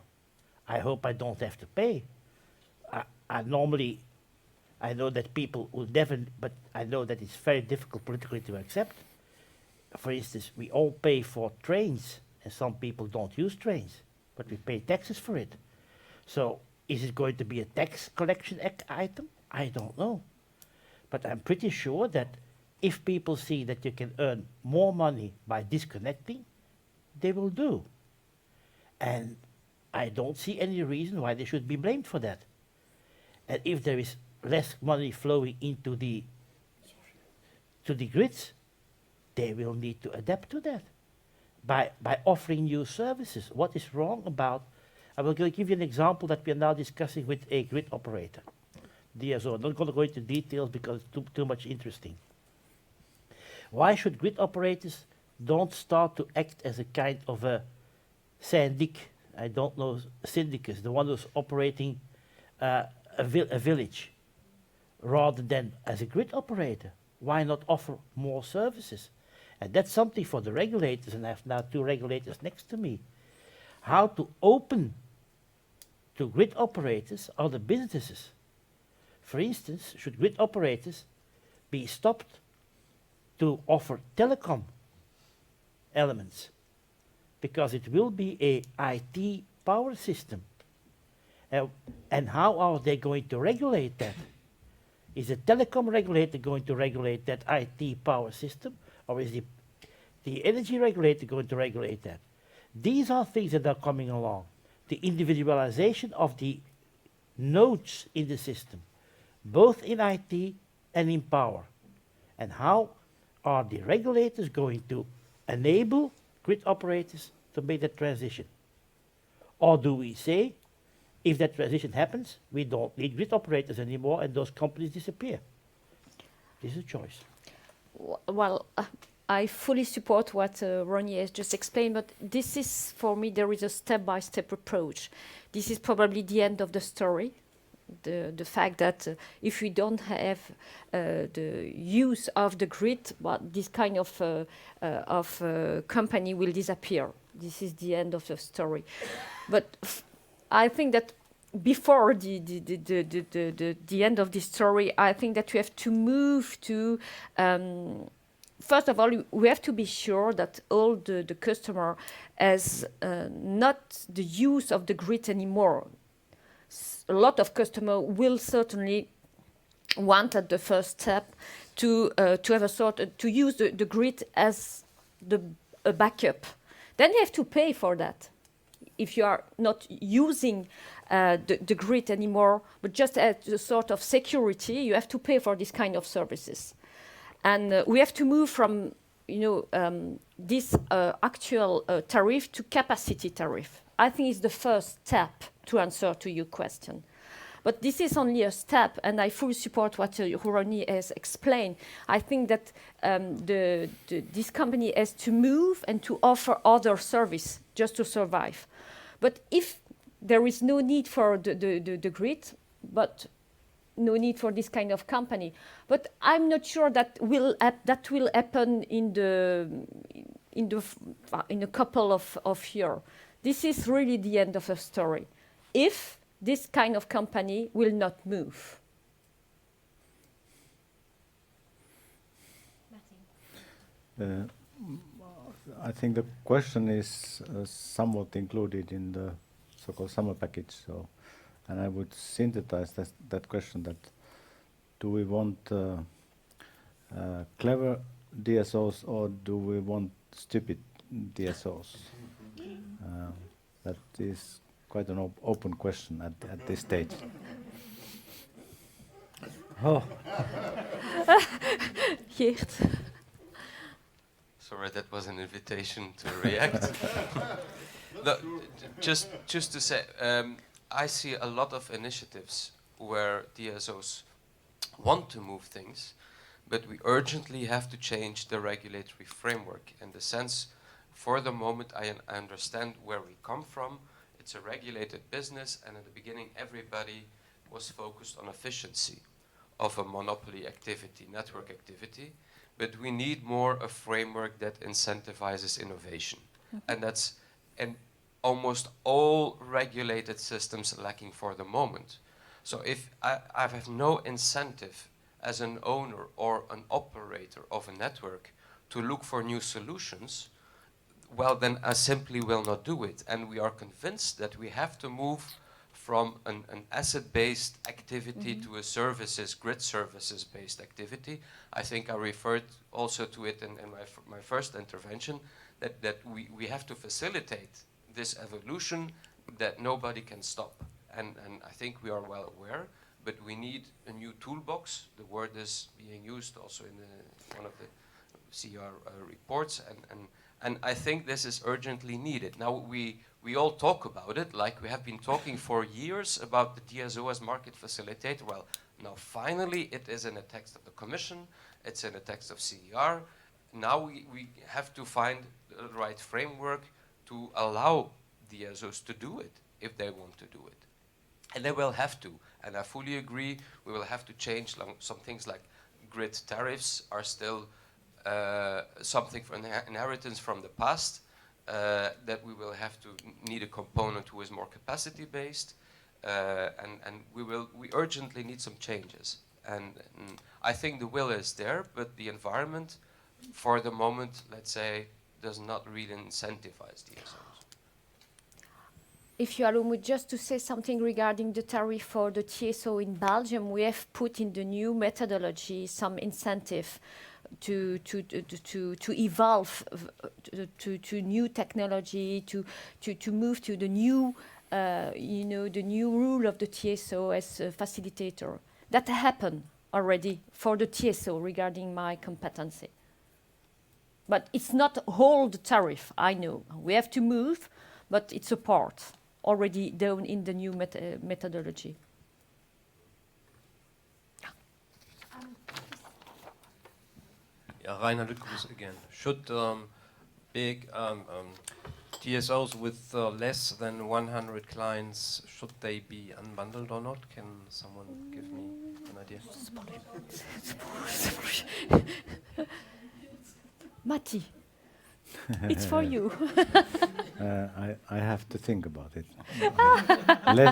I hope I don't have to pay. I normally, I know that people will never, but I know that it's very difficult politically to accept. For instance, we all pay for trains, and some people don't use trains, but we pay taxes for it. So is it going to be a tax collection item? I don't know. But I'm pretty sure that if people see that you can earn more money by disconnecting, they will do. And I don't see any reason why they should be blamed for that. And if there is less money flowing into the grids, they will need to adapt to that by offering new services. What is wrong about, I will give you an example that we are now discussing with a grid operator, DSO. I'm not going to go into details because it's too much interesting. Why should grid operators don't start to act as a kind of a syndic, I don't know, syndicus, the one who's operating a village, rather than as a grid operator? Why not offer more services? And that's something for the regulators, and I have now two regulators next to me. How to open to grid operators other businesses. For instance, should grid operators be stopped to offer telecom elements? Because it will be a IT power system. And how are they going to regulate that? Is the telecom regulator going to regulate that IT power system, or is the energy regulator going to regulate that? These are things that are coming along. The individualization of the nodes in the system, both in IT and in power. And how are the regulators going to enable grid operators to make that transition? Or do we say, if that transition happens, we don't need grid operators anymore and those companies disappear? This is a choice. Well, I fully support what Ronnie has just explained, but this is, for me, there is a step-by-step approach. This is probably the end of the story. The fact that if we don't have the use of the grid, well, this kind of company will disappear. This is the end of the story. But I think that before the end of this story, I think that we have to move to, first of all, we have to be sure that all the customer has not the use of the grid anymore. A lot of customer will certainly want at the first step to have a to use the grid as a backup. Then you have to pay for that. If you are not using the grid anymore, but just as a sort of security, you have to pay for this kind of services. And we have to move from this actual tariff to capacity tariff. I think it's the first step to answer to your question. But this is only a step, and I fully support what Ronnie has explained. I think that this company has to move and to offer other service just to survive. But if there is no need for the grid, but no need for this kind of company. But I'm not sure that will happen in a couple of years. This is really the end of the story. If this kind of company will not move. I think the question is somewhat included in the so-called summer package. So, and I would synthesize that question: that do we want clever DSOs or do we want stupid DSOs? That is quite an open question at this stage. Oh. Geert. Sorry, that was an invitation to react. No, just to say, I see a lot of initiatives where DSOs want to move things, but we urgently have to change the regulatory framework. In the sense, for the moment, I understand where we come from. It's a regulated business, and in the beginning, everybody was focused on efficiency of a monopoly activity, network activity. But we need more a framework that incentivizes innovation. And that's in almost all regulated systems lacking for the moment. So if I have no incentive as an owner or an operator of a network to look for new solutions, well, then I simply will not do it. And we are convinced that we have to move from an asset-based activity to a grid services-based activity. I think I referred also to it in my first intervention, that we have to facilitate this evolution that nobody can stop. And I think we are well aware, but we need a new toolbox. The word is being used also in one of the CR reports, and I think this is urgently needed. Now we all talk about it, like we have been talking for years about the TSO as market facilitator. Well, now finally it is in the text of the Commission, it's in the text of CER. Now we have to find the right framework to allow DSOs to do it if they want to do it. And they will have to, and I fully agree, we will have to change some things like grid tariffs are still something for inheritance from the past, that we will have to need a component who is more capacity based, and we urgently need some changes. And I think the will is there, but the environment for the moment, let's say, does not really incentivize DSOs. If you allow me just to say something regarding the tariff for the TSO in Belgium, we have put in the new methodology some incentive to evolve to new technology, to move to the new the new rule of the TSO as a facilitator. That happened already for the TSO regarding my competency. But it's not whole the tariff, I know. We have to move, but it's a part already done in the new methodology. Rainer Lütkus again. Should big TSOs with less than 100 clients, should they be unbundled or not? Can someone give me an idea? Matti, it's for you. I have to think about it.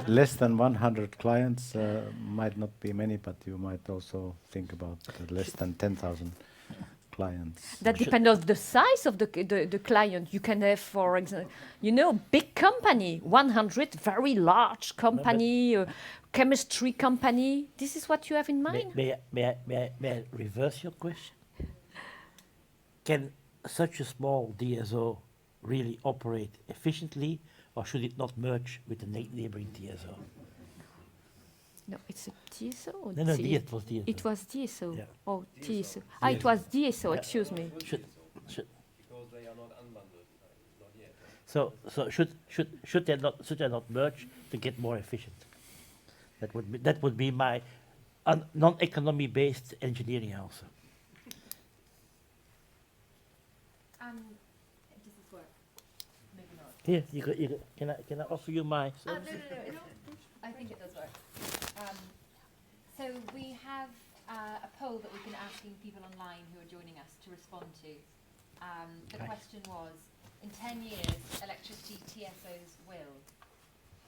Less than 100 clients might not be many, but you might also think about less than 10,000 clients. That depends on the size of the client. You can have, for example, big company, 100, very large company, chemistry company. This is what you have in mind? May I reverse your question? Can such a small DSO really operate efficiently, or should it not merge with the neighboring DSO? No, it's a TSO? Or No, it was DSO. It was DSO. Yeah. Oh, TSO. Ah, it was DSO, excuse me. because they are not unbundled, not yet. So should they not merge to get more efficient? That would be my non-economy based engineering answer. Does this work? Maybe not. Here, can I offer you my? No. I think it does work. So we have a poll that we've been asking people online who are joining us to respond to. The question was, in 10 years, electricity TSOs will,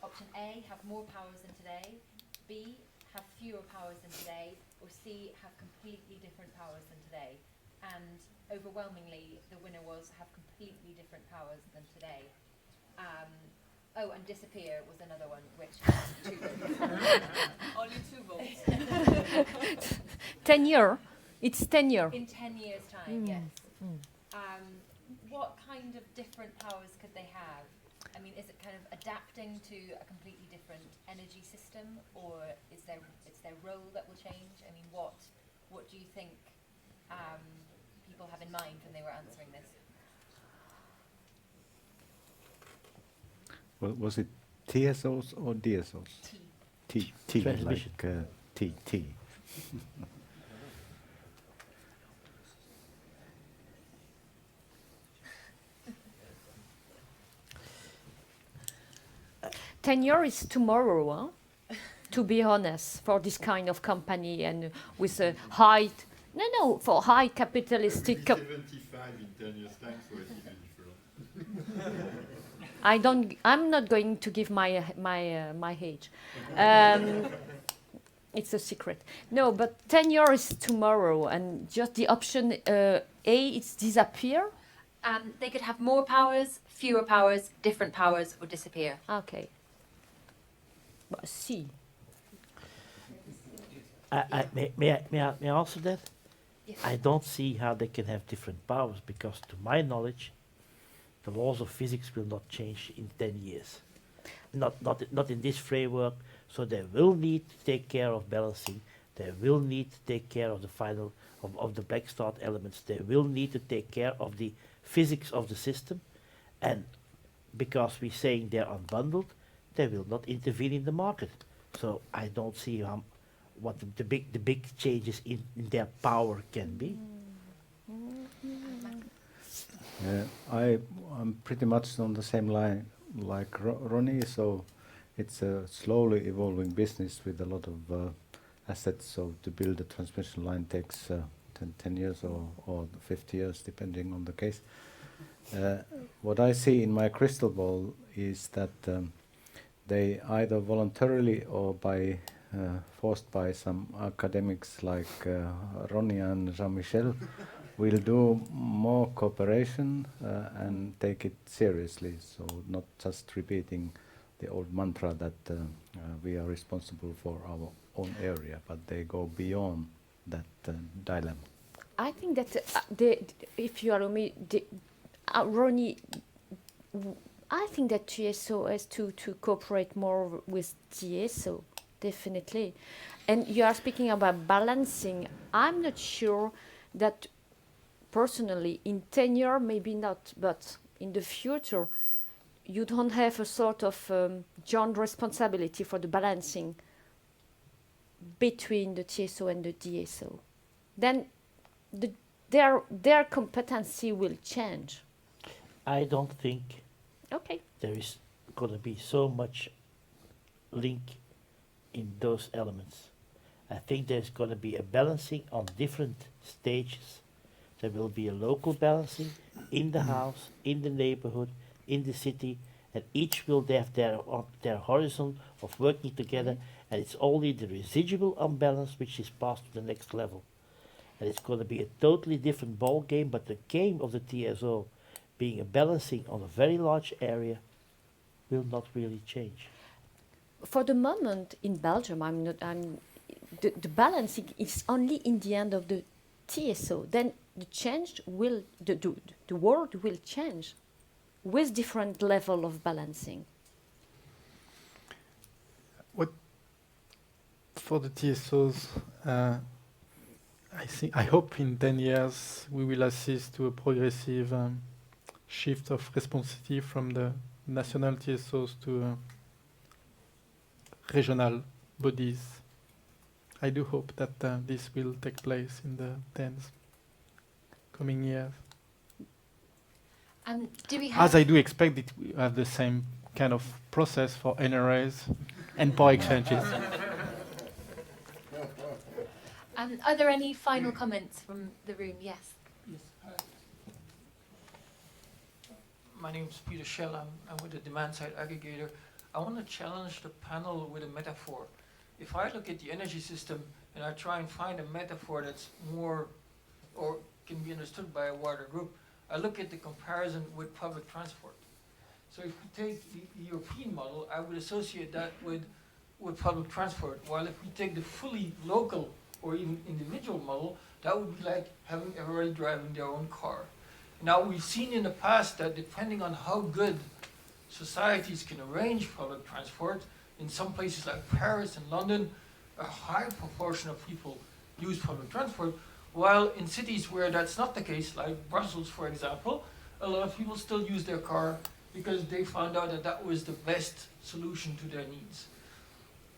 option A, have more powers than today, B, have fewer powers than today, or C, have completely different powers than today. And overwhelmingly, the winner was have completely different powers than today. And disappear was another one, which has 2 votes. Only 2 votes. 10 year? It's 10 year. In 10 years' time, yes. What kind of different powers could they have? I mean, is it kind of adapting to a completely different energy system, or is their role that will change? I mean, what do you think people have in mind when they were answering this? Well, was it TSOs or DSOs? T. Transmission. Like T. 10 years is tomorrow, huh? To be honest, for this kind of company and with a high, for high capitalistic. 75 in 10 years' time, so it's even different. I'm not going to give my age. It's a secret. No, but 10 years is tomorrow, and just the option A, it's disappear. They could have more powers, fewer powers, different powers, or disappear. Okay. But C. May I answer that? Yes. I don't see how they can have different powers, because to my knowledge, the laws of physics will not change in 10 years. Not in this framework. So they will need to take care of balancing. They will need to take care of the final of the black start elements. They will need to take care of the physics of the system, and because we're saying they're unbundled, they will not intervene in the market. So I don't see what the big changes in their power can be. I'm pretty much on the same line like Ronnie, so it's a slowly evolving business with a lot of assets. So to build a transmission line takes 10 years or 50 years, depending on the case. What I see in my crystal ball is that they either voluntarily or by forced by some academics like Ronnie and Jean-Michel will do more cooperation and take it seriously. So not just repeating the old mantra that we are responsible for our own area, but they go beyond that dilemma. I think that if you allow me, Ronnie, I think that TSO has to cooperate more with TSO, definitely. And you are speaking about balancing. I'm not sure that personally in 10 years, maybe not, but in the future, you don't have a sort of joint responsibility for the balancing between the TSO and the DSO. Then their competency will change. I don't think Okay. there is going to be so much link in those elements. I think there's going to be a balancing on different stages. There will be a local balancing in the house, in the neighborhood, in the city, and each will have their horizon of working together, and it's only the residual unbalance which is passed to the next level. And it's going to be a totally different ball game, but the game of the TSO being a balancing on a very large area will not really change. For the moment in Belgium, the balancing is only in the end of the TSO. Then the world will change with different level of balancing. What for the TSOs? I hope in 10 years we will assist to a progressive shift of responsibility from the national TSOs to regional bodies. I do hope that this will take place in the coming years. Do we have As I do expect it to have the same kind of process for NRAs and power exchanges. Are there any final comments from the room? Yes. Yes. My name is Peter Schell. I'm with the demand-side aggregator. I want to challenge the panel with a metaphor. If I look at the energy system and I try and find a metaphor that's more or can be understood by a wider group, I look at the comparison with public transport. So if we take the European model, I would associate that with public transport, while if we take the fully local or even individual model, that would be like having everybody driving their own car. Now, we've seen in the past that depending on how good societies can arrange public transport, in some places like Paris and London, a high proportion of people use public transport, while in cities where that's not the case, like Brussels, for example, a lot of people still use their car because they found out that that was the best solution to their needs.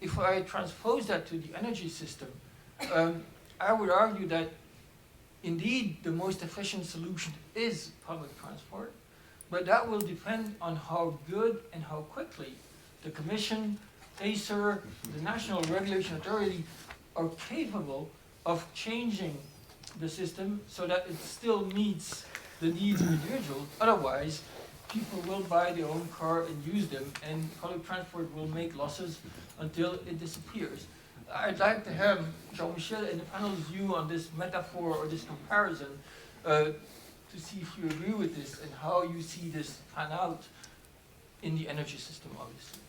If I transpose that to the energy system, I would argue that indeed the most efficient solution is public transport, but that will depend on how good and how quickly the Commission, ACER, the National Regulation Authority are capable of changing the system so that it still meets the needs of individuals. Otherwise, people will buy their own car and use them, and public transport will make losses until it disappears. I'd like to have Jean-Michel and the panel's view on this metaphor or this comparison to see if you agree with this and how you see this pan out in the energy system, obviously.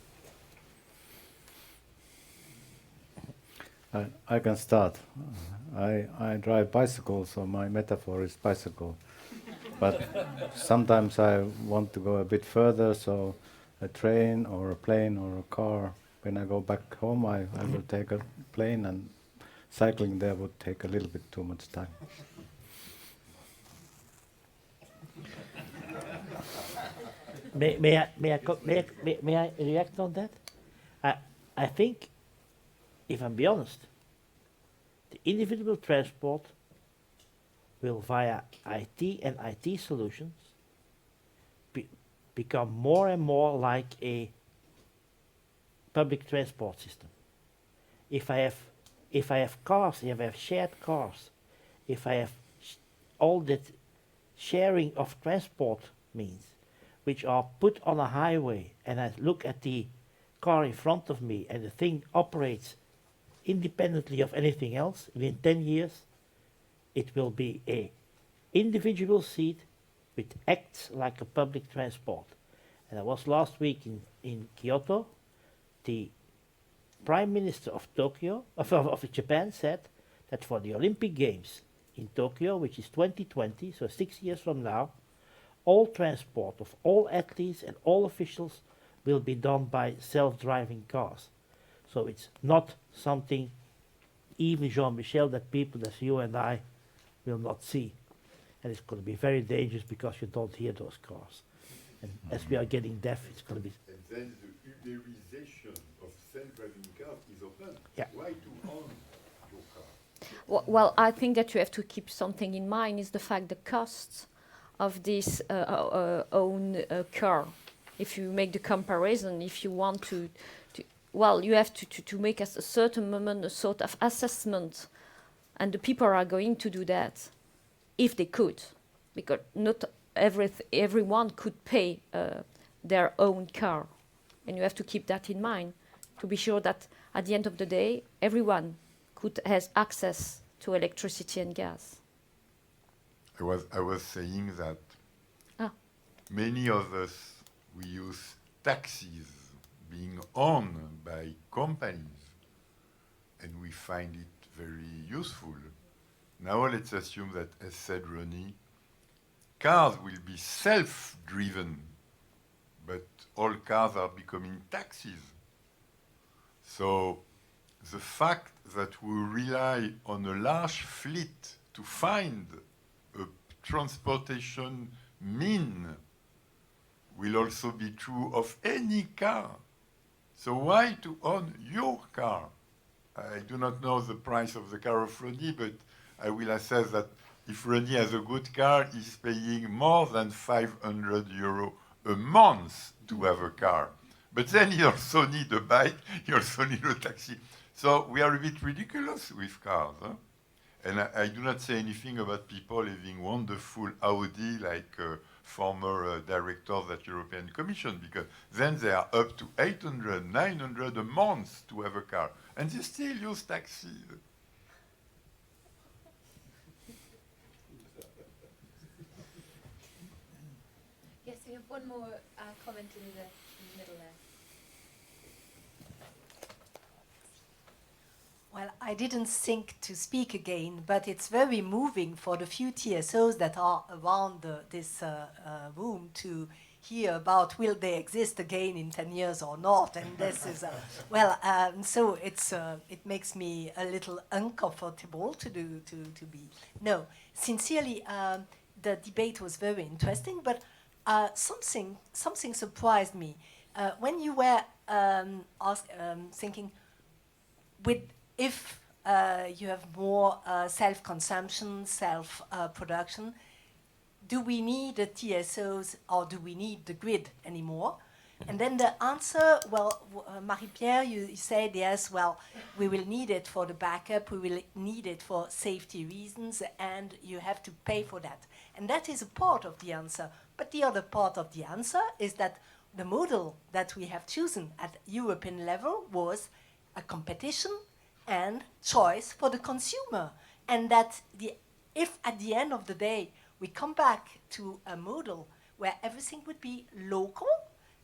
I can start. I drive bicycle, so my metaphor is bicycle. But sometimes I want to go a bit further, so a train or a plane or a car. When I go back home, I will take a plane, and cycling there would take a little bit too much time. May I react on that? I think, if I'm be honest, the individual transport will, via IT and IT solutions, become more and more like a public transport system. If I have cars, if I have shared cars, if I have all that sharing of transport means, which are put on a highway, and I look at the car in front of me and the thing operates independently of anything else, within 10 years, it will be a individual seat which acts like a public transport. And I was last week in Kyoto. The Prime Minister of Tokyo, of Japan, said that for the Olympic Games in Tokyo, which is 2020, so 6 years from now, all transport of all athletes and all officials will be done by self-driving cars. So it's not something, even Jean-Michel, that people as you and I will not see. And it's going to be very dangerous because you don't hear those cars. And as we are getting deaf, it's going to be... And then the Uberization of self-driving cars is open. Yeah. Why to own your car? Well, I think that you have to keep something in mind is the fact the costs of this own car. If you make the comparison, if you want to well, you have to make at a certain moment a sort of assessment, and the people are going to do that if they could, because not everyone could pay their own car, and you have to keep that in mind to be sure that at the end of the day everyone has access to electricity and gas. I was saying that many of us, we use taxis being owned by companies, and we find it very useful. Now let's assume that, as said Ronnie, cars will be self-driven, but all cars are becoming taxis. So the fact that we rely on a large fleet to find a transportation mean will also be true of any car. So why to own your car? I do not know the price of the car of Ronnie, but I will assess that if Ronnie has a good car, he's paying more than 500 euros a month to have a car. But then you also need a bike, you also need a taxi. So we are a bit ridiculous with cars. Huh? And I do not say anything about people having wonderful Audi like former directors at European Commission, because then they are up to 800, 900 a month to have a car. And they still use taxi. Yes, we have one more comment in the middle there. Well, I didn't think to speak again, but it's very moving for the few TSOs that are around this room to hear about will they exist again in 10 years or not. And this is, so it makes me a little uncomfortable to be. No, sincerely, the debate was very interesting, but something surprised me. When you were thinking, if you have more self-consumption, self-production, do we need the TSOs or do we need the grid anymore? And then the answer, well, Marie-Pierre, you said, yes, well, we will need it for the backup, we will need it for safety reasons, and you have to pay for that. And that is a part of the answer. But the other part of the answer is that the model that we have chosen at European level was a competition and choice for the consumer. And that if at the end of the day we come back to a model where everything would be local,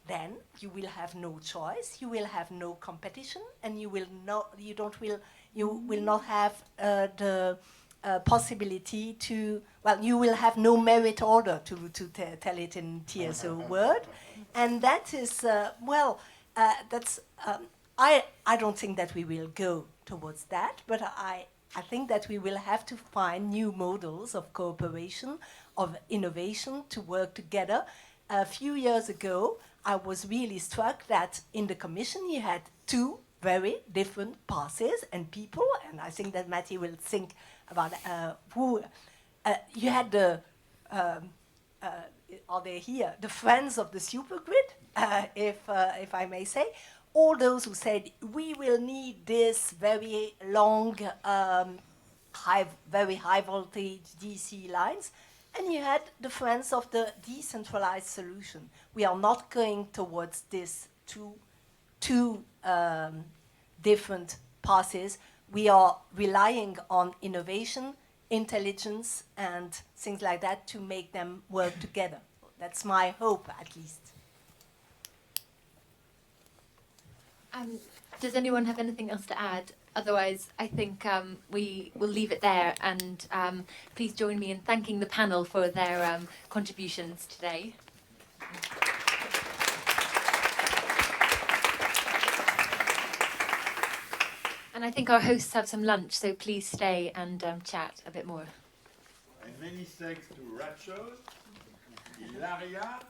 then you will have no choice, you will have no competition, and you will not have the possibility to, well, you will have no merit order to tell it in TSO word. And that is, I don't think that we will go towards that, but I think that we will have to find new models of cooperation, of innovation to work together. A few years ago, I was really struck that in the Commission you had two very different passes and people, and I think that Matty will think about who. You had the, are they here? The friends of the supergrid, if I may say. All those who said, we will need this very long, very high voltage DC lines. And you had the friends of the decentralized solution. We are not going towards this two different passes. We are relying on innovation, intelligence, and things like that to make them work together. That's my hope, at least. Does anyone have anything else to add? Otherwise, I think we will leave it there. And please join me in thanking the panel for their contributions today. And I think our hosts have some lunch, so please stay and chat a bit more. And many thanks to Rachel, Ilaria,